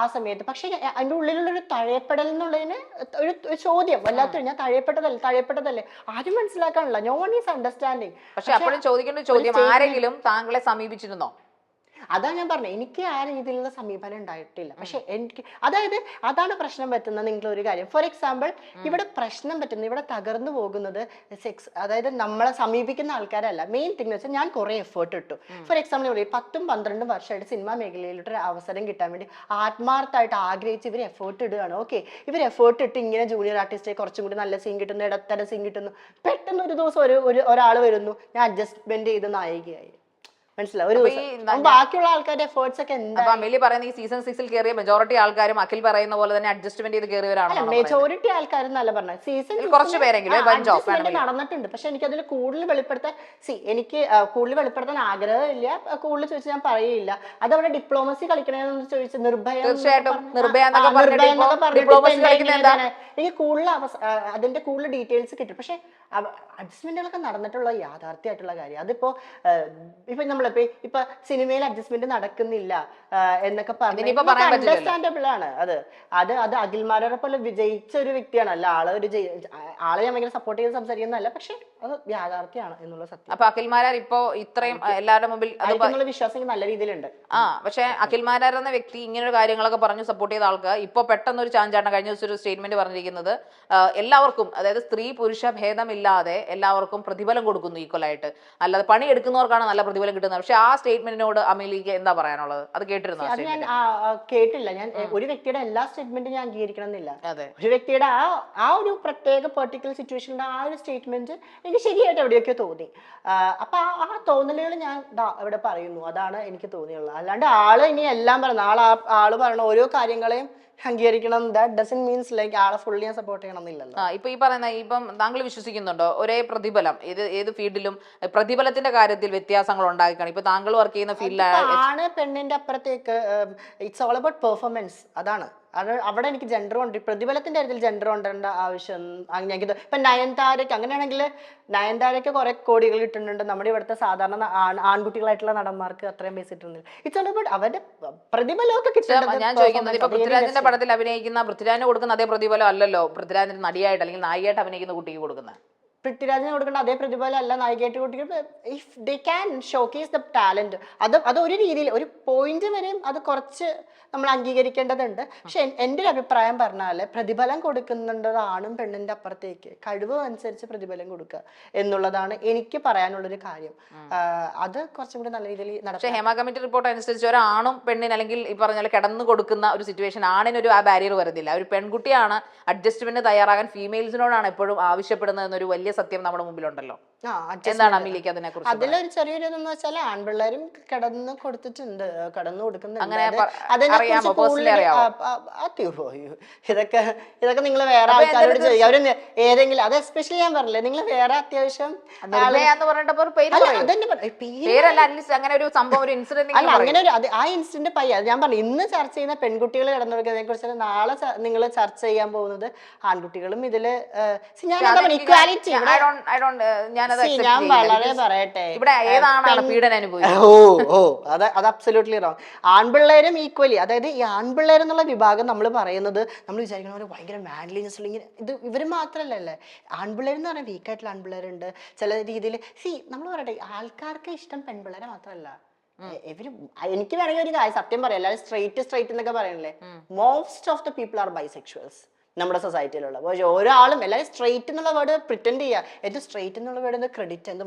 ആ സമയത്ത്. പക്ഷെ അതിന്റെ ഉള്ളിലുള്ള ഒരു തഴയപ്പെടൽ എന്നുള്ളതിന് ഒരു ചോദ്യം, വല്ലാത്തൊരു, ഞാൻ തഴയപ്പെട്ടതല്ലേ ആരും മനസ്സിലാക്കാനില്ല. No one is understanding. പക്ഷെ അപ്പോഴും ചോദിക്കേണ്ട ചോദ്യം, ആരെങ്കിലും താങ്കളെ സമീപിച്ചിരുന്നോ? അതാ ഞാൻ പറഞ്ഞത്, എനിക്ക് ആ രീതിയിലുള്ള സമീപനം ഉണ്ടായിട്ടില്ല. പക്ഷെ എനിക്ക് അതാണ് പ്രശ്നം പറ്റുന്നത്. നിങ്ങളൊരു കാര്യം, ഫോർ എക്സാമ്പിൾ, ഇവിടെ പ്രശ്നം പറ്റുന്നത്, ഇവിടെ തകർന്നു പോകുന്നത് സെക്സ്, അതായത് നമ്മളെ സമീപിക്കുന്ന ആൾക്കാരല്ല. മെയിൻ തിങ് വെച്ചാൽ ഞാൻ കുറെ എഫേർട്ട് ഇട്ടു. ഫോർ എക്സാമ്പിൾ, 10-12 വർഷമായിട്ട് സിനിമാ മേഖലയിലോട്ട് ഒരു അവസരം കിട്ടാൻ വേണ്ടി ആത്മാർത്ഥമായിട്ട് ആഗ്രഹിച്ച് ഇവർ എഫേർട്ട് ഇടുകയാണ്. ഓക്കെ, ഇവർ എഫേർട്ട് ഇട്ട് ഇങ്ങനെ ജൂനിയർ ആർട്ടിസ്റ്റ് കുറച്ചും കൂടി നല്ല സീൻ കിട്ടുന്നു, ഇടത്തര സീൻ കിട്ടുന്നു. പെട്ടെന്ന് ഒരു ദിവസം ഒരാൾ വരുന്നു, ഞാൻ അഡ്ജസ്റ്റ്മെന്റ് ചെയ്ത് നായികയായി. മനസ്സിലാവും. ഒരു ബാക്കിയുള്ള ആൾക്കാരുടെ എഫേർട്സ് ഒക്കെ എന്താ പറയുന്നത്? ഈ സീസൺ 6 കയറിയ മെജോറിറ്റി ആൾക്കാരും അഖിൽ പറയുന്ന പോലെ തന്നെ അഡ്ജസ്റ്റ്മെന്റ് ചെയ്ത് കയറിയവരാണ്. മെജോറിറ്റി ആൾക്കാരെന്നല്ല പറഞ്ഞത്, സീസൺ കുറച്ച് പേരെങ്കിലും നടന്നിട്ടുണ്ട്. പക്ഷെ എനിക്ക് അതിൽ കൂടുതൽ വെളിപ്പെടുത്താൻ വെളിപ്പെടുത്താൻ ആഗ്രഹമില്ല. കൂടുതൽ ചോദിച്ചാൽ ഞാൻ പറയില്ല. അതവിടെ ഡിപ്ലോമസി കളിക്കണമെന്ന് ചോദിച്ചു, എനിക്ക് കൂടുതൽ അതിന്റെ കൂടുതൽ ഡീറ്റെയിൽസ് കിട്ടും. പക്ഷെ അഡ്ജസ്റ്റ്മെന്റുകളൊക്കെ നടന്നിട്ടുള്ള യാഥാർത്ഥ്യമായിട്ടുള്ള കാര്യം. അതിപ്പോ ഇപ്പൊ സിനിമയിൽ അഡ്ജസ്റ്റ്മെന്റ് നടക്കുന്നില്ല എന്നൊക്കെ പറഞ്ഞു, അണ്ടർസ്റ്റാൻഡബിൾ ആണ്. അത് അഖിൽമാരെ പോലെ വിജയിച്ച ഒരു വ്യക്തിയാണ്. അല്ല ആളെ ഞാൻ ഭയങ്കര സപ്പോർട്ട് ചെയ്ത് സംസാരിക്കുന്നതല്ല, പക്ഷെ അത് യാഥാർത്ഥ്യമാണ് എന്നുള്ള സത്യം. അപ്പൊ അഖിൽമാരാർ ഇപ്പോ ഇത്രയും എല്ലാവരുടെ മുമ്പിൽ വിശ്വാസം നല്ല രീതിയിലുണ്ട്. പക്ഷെ അഖിൽമാരാർ എന്ന വ്യക്തി ഇങ്ങനെ കാര്യങ്ങളൊക്കെ പറഞ്ഞു സപ്പോർട്ട് ചെയ്ത ആൾക്ക് ഇപ്പൊ പെട്ടെന്ന് ഒരു ചാഞ്ചാട്ടം, കഴിഞ്ഞ ദിവസം ഒരു സ്റ്റേറ്റ്മെന്റ് പറഞ്ഞിരിക്കുന്നത് എല്ലാവർക്കും, അതായത് സ്ത്രീ പുരുഷ ഭേദമില്ലാതെ എല്ലാവർക്കും പ്രതിഫലം കൊടുക്കുന്നു ഈക്വലായിട്ട്, അല്ലാതെ പണിയെടുക്കുന്നവർക്കാണ് നല്ല പ്രതിഫലം കിട്ടുന്നത്. പക്ഷെ ആ സ്റ്റേറ്റ്മെന്റിനോട് അമീലിക്ക് എന്താ പറയാനുള്ളത്? അത് കേട്ടിരുന്നു? ഞാൻ കേട്ടില്ല. ഞാൻ ഒരു വ്യക്തിയുടെ എല്ലാ സ്റ്റേറ്റ്മെന്റും ഞാൻ അംഗീകരിക്കണം എന്നില്ല. ഒരു വ്യക്തിയുടെ ആ ഒരു പ്രത്യേക പെർട്ടിക്കുലർ സിറ്റുവേഷനിലെ ആ ഒരു സ്റ്റേറ്റ്മെന്റ് എനിക്ക് ശരിയായിട്ട് എവിടെയൊക്കെ തോന്നി. അപ്പൊ ആ തോന്നലുകൾ ഞാൻ ഇവിടെ പറയുന്നു, അതാണ് എനിക്ക് തോന്നിയുള്ളത്. അല്ലാണ്ട് ആള് ഇനി എല്ലാം പറയുന്നത് ആള് പറയണ ഓരോ കാര്യങ്ങളെയും അംഗീകരിക്കണം, ദാറ്റ് ഡസന്റ് മീൻസ് ലൈക്ക് ആളെ ഫുള്ളി ഞാൻ സപ്പോർട്ട് ചെയ്യണം എന്നില്ലല്ലോ. ഇപ്പൊ ഈ പറയുന്ന ഇപ്പം താങ്കൾ വിശ്വസിക്കുന്നുണ്ടോ ഒരേ പ്രതിഫലം ഏത് ഫീൽഡിലും പ്രതിഫലത്തിന്റെ കാര്യത്തിൽ വ്യത്യാസങ്ങൾ ഉണ്ടായിക്കാണ്? ഇപ്പൊ താങ്കൾ വർക്ക് ചെയ്യുന്ന ഫീൽഡിലാണ് ആണ് പെണ്ണിന്റെ അപ്പുറത്തേക്ക് ഇറ്റ്സ് ഓൾ അബൌട്ട് പെർഫോമൻസ്. അതാണ് അവിടെ എനിക്ക് ജെൻഡർ കൊണ്ട് പ്രതിഫലത്തിന്റെ കാര്യത്തിൽ ജെൻഡർ കൊണ്ടേണ്ട ആവശ്യം ഞങ്ങൾക്ക്. ഇപ്പൊ നയൻതാരയ്ക്ക് അങ്ങനെയാണെങ്കിൽ നയൻതാരയ്ക്ക് കുറെ കോടികൾ കിട്ടുന്നുണ്ട്, നമ്മുടെ ഇവിടുത്തെ സാധാരണ ആൺകുട്ടികളായിട്ടുള്ള നടന്മാർക്ക് അത്രയും പൈസ കിട്ടുന്നില്ല. ഇറ്റ്സ് ഓൾ അബൌട്ട് അവരുടെ പ്രതിഫലമൊക്കെ കിട്ടുന്നത്. ഞാൻ ചോദിക്കുന്നത് ഇപ്പൊ പൃഥ്വിരാജിന്റെ പടത്തിൽ അഭിനയിക്കുന്ന പൃഥ്വിരാജിന് കൊടുക്കുന്ന അതേ പ്രതിഫലം അല്ലല്ലോ പൃഥ്വിരാജിന് നടിയായിട്ട് അല്ലെങ്കിൽ നായികയായിട്ട് അഭിനയിക്കുന്ന കുട്ടിക്ക് കൊടുക്കുന്നത്. പൃഥ്വിരാജിന് കൊടുക്കേണ്ട അതേ പ്രതിഫലം അല്ല നായികയായിട്ട് കുട്ടികൾ. If they can showcase the talent, അത് ഒരു രീതിയിൽ ഒരു പോയിന്റ് വരെയും അത് കുറച്ച് നമ്മൾ അംഗീകരിക്കേണ്ടതുണ്ട്. പക്ഷെ എൻ്റെ ഒരു അഭിപ്രായം പറഞ്ഞാൽ പ്രതിഫലം കൊടുക്കുന്നുണ്ടത് ആണും പെണ്ണിന്റെ അപ്പുറത്തേക്ക് കഴിവ് അനുസരിച്ച് പ്രതിഫലം കൊടുക്കുക എന്നുള്ളതാണ് എനിക്ക് പറയാനുള്ളൊരു കാര്യം. അത് കുറച്ചും കൂടി നല്ല രീതിയിൽ പക്ഷേ ഹേമ കമ്മിറ്റി റിപ്പോർട്ട് അനുസരിച്ച് ഒരാണും പെണ്ണിന് അല്ലെങ്കിൽ ഈ പറഞ്ഞ കിടന്നു കൊടുക്കുന്ന ഒരു സിറ്റുവേഷൻ ആണിനൊരു ആ ബാരിയർ വരുന്നില്ല. ഒരു പെൺകുട്ടിയാണ് അഡ്ജസ്റ്റ്മെന്റ് തയ്യാറാകാൻ ഫീമെയിൽസിനോടാണ് എപ്പോഴും ആവശ്യപ്പെടുന്നത് എന്നൊരു വലിയ സത്യം നമ്മുടെ മുമ്പിലുണ്ടല്ലോ. എന്താണ് അമീലിക്ക് അതിനെ കുറിച്ച്? അതിലൊരു ചെറിയൊരു ഇതെന്ന് വെച്ചാൽ ആൺപിള്ളേരും കിടന്നു കൊടുത്തിട്ടുണ്ട്, കടന്നു കൊടുക്കുന്നുണ്ട്. ഇതൊക്കെ നിങ്ങൾ വേറെ ആൾക്കാരോട് ചെയ്യുക. അവര് ഏതെങ്കിലും അത് എസ്പെഷ്യലി ഞാൻ പറഞ്ഞില്ലേ, നിങ്ങൾ വേറെ അത്യാവശ്യം അങ്ങനെ ഒരു ആ ഇൻസിഡന്റ് ഞാൻ പറഞ്ഞു. ഇന്ന് ചർച്ച ചെയ്യുന്ന പെൺകുട്ടികൾ കിടന്നു കൊടുക്കുന്നതിനെ കുറിച്ച് നാളെ നിങ്ങൾ ചർച്ച ചെയ്യാൻ പോകുന്നത് ആൺകുട്ടികളും ഇതില് ഇക്വാലിറ്റി. ഞാൻ വളരെ പറയട്ടെ, അത് അബ്സല്യൂട്ട്ലി റോങ്. ആൺപിള്ളേരും ഈക്വലി, അതായത് ഈ ആൺപിള്ളേർ എന്നുള്ള വിഭാഗം നമ്മൾ പറയുന്നത് നമ്മൾ വിചാരിക്കുന്ന പോലെ ഭയങ്കര മാൻലിനെസ് ഇങ്ങനെ ഇത് ഇവർ മാത്രല്ലല്ലേ. ആൺപിള്ളേർ എന്ന് പറഞ്ഞാൽ വീക്കായിട്ടുള്ള ആൺപിള്ളേരുണ്ട് ചില രീതിയിൽ. നമ്മൾ പറയട്ടെ, ആൾക്കാർക്ക് ഇഷ്ടം പെൺപിള്ളേരെ മാത്രമല്ല. എനിക്ക് വേണമെങ്കിൽ ഒരു കാര്യം സത്യം പറയാം, എല്ലാവരും സ്ട്രൈറ്റ് എന്നൊക്കെ പറയണല്ലേ, most of the people are bisexuals നമ്മുടെ സൊസൈറ്റിയിലുള്ള. പക്ഷെ ഓരോളും എല്ലാവരും സ്ട്രൈറ്റ് എന്നുള്ള വേർഡ് പ്രിറ്റൻഡ് ചെയ്യുക. ഏറ്റവും സ്ട്രൈറ്റ് എന്നുള്ള വേർഡ് ക്രെഡിറ്റ് എന്ത്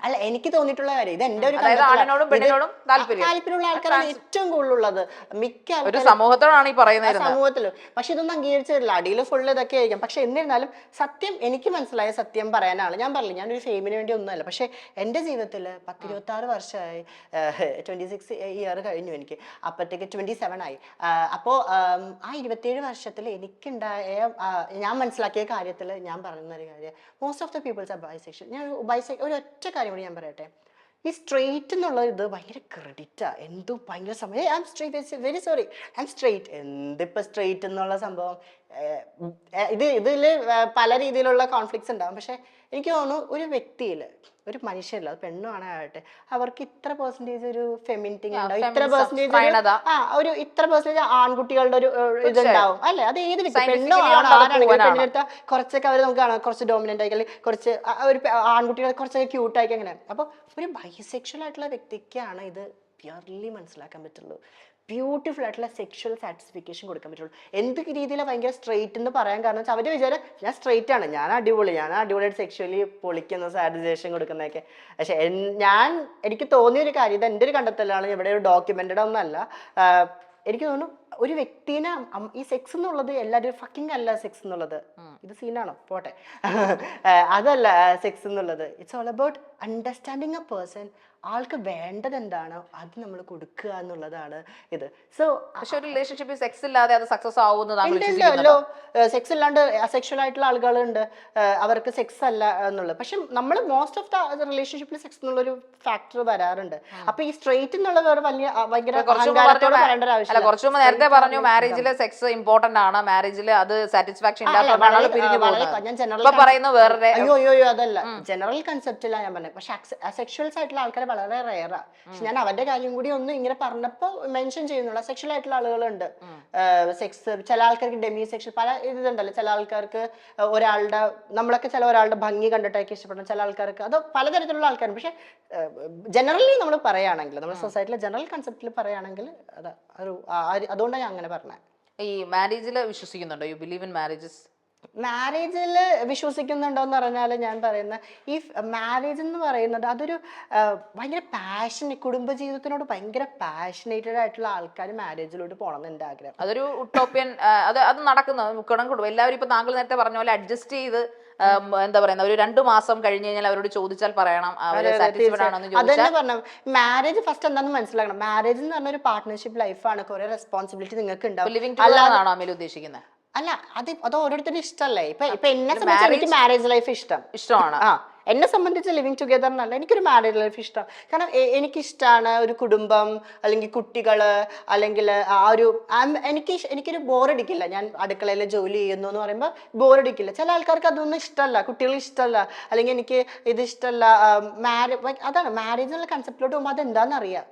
അല്ല, എനിക്ക് തോന്നിയിട്ടുള്ള കാര്യം ഇത് എന്റെ ഒരു താല്പര്യമുള്ള ആൾക്കാരാണ് ഏറ്റവും കൂടുതലുള്ളത് മിക്ക സമൂഹത്തോടാണ് ഈ പറയുന്നത്, സമൂഹത്തിലും. പക്ഷെ ഇതൊന്നും അംഗീകരിച്ചിട്ടില്ല, അടിയിൽ ഫുള്ള് ഇതൊക്കെ ആയിരിക്കും. പക്ഷെ എന്നിരുന്നാലും സത്യം എനിക്ക് മനസ്സിലായ സത്യം പറയാനാണ് ഞാൻ പറഞ്ഞില്ല. ഞാനൊരു ഫെയിമിന് വേണ്ടി ഒന്നുമല്ല. പക്ഷെ എൻ്റെ ജീവിതത്തിൽ 10-26 വർഷമായി, 26 ഇയർ കഴിഞ്ഞു എനിക്ക്, അപ്പോഴത്തേക്ക് 27 ആയി. അപ്പോൾ ആ 27 വർഷത്തിൽ എനിക്കുണ്ടായ ഞാൻ മനസ്സിലാക്കിയ കാര്യത്തിൽ ഞാൻ പറയുന്ന ഒരു കാര്യം, most of the peoples R bisexual. ഞാൻ ഒരു ഒറ്റ കാര്യം കൂടി ഞാൻ പറയട്ടെ. ഈ സ്ട്രെയിറ്റ് എന്നുള്ള ഇത് ഭയങ്കര ക്രെഡിറ്റാ, എന്തോ ഭയങ്കര സമയം. I'm straight, very sorry, I'm straight. എന്തിപ്പോൾ സ്ട്രെയിറ്റ് എന്നുള്ള സംഭവം ഇതിൽ പല രീതിയിലുള്ള കോൺഫ്ലിക്ട്സ് ഉണ്ടാകും. പക്ഷെ എനിക്ക് തോന്നുന്നു ഒരു വ്യക്തിയിൽ, ഒരു മനുഷ്യരില്ല, അത് പെണ്ണുമാണ് ആകട്ടെ, അവർക്ക് ഇത്ര പെർസെന്റേജ് ഒരു ഫെമിനിറ്റിങ് ഉണ്ടാവും, ഇത്ര പെർസെന്റേജ് ആൺകുട്ടികളുടെ ഒരു ഇതുണ്ടാവും അല്ലെ. അത് ഏത് വ്യക്തി, പെണ്ണോ ആരാണെങ്കിലും പെണ്ണിനെടുത്ത കുറച്ചൊക്കെ അവർ നമുക്ക് കാണാം, കുറച്ച് ഡോമിനന്റ് ആയി, കുറച്ച് ഒരു ആൺകുട്ടികളെ കുറച്ചൊക്കെ ക്യൂട്ടായി അങ്ങനെ. അപ്പോൾ ഒരു ബൈസെക്ഷൽ ആയിട്ടുള്ള വ്യക്തിക്കാണ് ഇത് പ്യുവർലി മനസ്സിലാക്കാൻ പറ്റുള്ളൂ, ബ്യൂട്ടിഫുൾ ആയിട്ടുള്ള സെക്ഷൽ സാറ്റിസ്ഫിക്കേഷൻ കൊടുക്കാൻ പറ്റുള്ളൂ. എന്ത് രീതിയിലാണ് ഭയങ്കര സ്ട്രെയിറ്റ് എന്ന് പറയാൻ കാരണം വെച്ചാൽ അവർ വിചാരം ഞാൻ സ്ട്രെയിറ്റ് ആണ്, ഞാൻ അടിപൊളിയായിട്ട് സെക്ഷലി പൊളിക്കുന്ന സാറ്റിസ്ഫാക്ഷൻ കൊടുക്കുന്നതൊക്കെ. പക്ഷെ എനിക്ക് തോന്നിയൊരു കാര്യം, ഇത് എൻ്റെ ഒരു കണ്ടെത്തലാണ്, ഇവിടെ ഒരു ഡോക്യുമെന്റഡ് ഒന്നല്ല. എനിക്ക് തോന്നുന്നു ഒരു വ്യക്തിനെ ഈ സെക്സ് എന്നുള്ളത് എല്ലാവരും ഫക്കിങ് അല്ല സെക്സ് എന്നുള്ളത്. ഇത് സീനാണോ പോട്ടെ, അതല്ല സെക്സ് എന്നുള്ളത്. It's all about understanding A person. ആൾക്ക് വേണ്ടത് എന്താണോ അത് നമ്മൾ കൊടുക്കുക എന്നുള്ളതാണ് ഇത്. സോ പക്ഷെ ഒരു റിലേഷൻഷിപ്പിൽ സെക്സ് ഇല്ലാതെ അത് സക്സസ് ആവുന്നതാണ്. സെക്സ് ഇല്ലാണ്ട് അസെക്ഷൽ ആയിട്ടുള്ള ആളുകളുണ്ട്, അവർക്ക് സെക്സ് അല്ല എന്നുള്ളത്. പക്ഷെ നമ്മൾ മോസ്റ്റ് ഓഫ് ദ റിലേഷൻഷിപ്പിൽ സെക്സ് എന്നുള്ളൊരു ഫാക്ടർ വരാറുണ്ട്. അപ്പൊ ഈ സ്ട്രെയിറ്റ് എന്നുള്ള വേറെ ഭയങ്കര പറയേണ്ട ഒരു ആവശ്യം. കുറച്ചു മുമ്പ് നേരത്തെ പറഞ്ഞു മാരേജിൽ സെക്സ് ഇമ്പോർട്ടന്റ് ആണ്, മാരേജിൽ അത് സാറ്റിസ്ഫാക്ഷൻ ഇല്ലാത്തതാണ് പിരിഞ്ഞു പോകുന്നത്. ഞാൻ ജനറൽ അതല്ല, ജനറൽ കൺസെപ്റ്റിലാണ് ഞാൻ പറഞ്ഞത്. പക്ഷെ അസെക്ഷൽസ് ആയിട്ടുള്ള ആൾക്കാരെ വളരെ റയറാ. പക്ഷെ ഞാൻ അവരുടെ കാര്യം കൂടി ഒന്ന് ഇങ്ങനെ പറഞ്ഞപ്പോ മെൻഷൻ ചെയ്യുന്നുള്ള. സെക്ഷൽ ആയിട്ടുള്ള ആളുകളുണ്ട്, സെക്സ് ചില ആൾക്കാർക്ക് ഡെമി സെക്ഷൽ പല ഇതുണ്ടല്ലോ. ചില ആൾക്കാർക്ക് നമ്മളൊക്കെ ഒരാളുടെ ഭംഗി കണ്ടിട്ടൊക്കെ ഇഷ്ടപ്പെടണം, ചില ആൾക്കാർക്ക് അത് പലതരത്തിലുള്ള ആൾക്കാരുണ്ട്. പക്ഷെ ജനറലി നമ്മൾ പറയുകയാണെങ്കിൽ, നമ്മുടെ സൊസൈറ്റിയിലെ ജനറൽ കൺസെപ്റ്റിൽ പറയുകയാണെങ്കിൽ അതുകൊണ്ടാണ് ഞാൻ അങ്ങനെ പറഞ്ഞത്. ഈ മാരേജിൽ വിശ്വസിക്കുന്നുണ്ടോ? You believe in marriages? മാരേജിൽ വിശ്വസിക്കുന്നുണ്ടോ എന്ന് പറഞ്ഞാൽ ഞാൻ പറയുന്ന ഈ മാരേജ് എന്ന് പറയുന്നത് അതൊരു ഭയങ്കര കുടുംബജീവിതത്തിനോട് ഭയങ്കര പാഷനേറ്റഡ് ആയിട്ടുള്ള ആൾക്കാർ മാരേജിലോട്ട് പോകണം എന്ന് എൻ്റെ ആഗ്രഹം. അതൊരു ഉട്ടോപ്യൻ അത് നടക്കുന്ന മുക്കണം കൊടുക്കും എല്ലാവരും. ഇപ്പൊ താങ്കൾ നേരത്തെ പറഞ്ഞ പോലെ അഡ്ജസ്റ്റ് ചെയ്ത് എന്താ പറയുന്നത്, ഒരു 2 മാസം കഴിഞ്ഞ് കഴിഞ്ഞാൽ അവരോട് ചോദിച്ചാൽ പറയണം അവര് സാറ്റിസ്ഫൈഡ് ആണോ എന്ന് ചോദിച്ചാൽ. അതന്നെ പറഞ്ഞു, മാരേജ് ഫസ്റ്റ് എന്താണെന്ന് മനസ്സിലാക്കണം. മാരേജ് എന്ന് പറഞ്ഞ ഒരു പാർട്ട്ണർഷിപ്പ് ലൈഫാണ്, കുറെ റെസ്പോൺസിബിലിറ്റി നിങ്ങൾക്ക് ഉണ്ടാവും. ലിവിംഗ് ടുഗദർ ആണോ അമേൽ ഉദ്ദേശിക്കുന്നത്? അല്ല, അത് ഓരോരുത്തരും ഇഷ്ടമല്ലേ. ഇപ്പൊ എന്നെ സംബന്ധിച്ച് എനിക്ക് മാരേജ് ലൈഫ് ഇഷ്ടമാണ്. എന്നെ സംബന്ധിച്ച് ലിവിങ് ടുഗദർ എന്നല്ല, എനിക്കൊരു മാരേജ് ലൈഫ് ഇഷ്ടം. കാരണം എനിക്കിഷ്ടമാണ് ഒരു കുടുംബം, അല്ലെങ്കിൽ കുട്ടികള്, അല്ലെങ്കിൽ എനിക്കൊരു ബോറടിക്കില്ല. ഞാൻ അടുക്കളയിൽ ജോലി ചെയ്യുന്നു എന്ന് പറയുമ്പോൾ ബോറടിക്കില്ല. ചില ആൾക്കാർക്ക് അതൊന്നും ഇഷ്ടമല്ല, കുട്ടികൾ ഇഷ്ടമല്ല, അല്ലെങ്കിൽ എനിക്ക് ഇത് ഇഷ്ടമല്ല. അതാണ് മാരേജ് എന്നുള്ള കൺസെപ്റ്റിലോട്ട് പോകുമ്പോൾ അതെന്താണെന്ന് അറിയാം.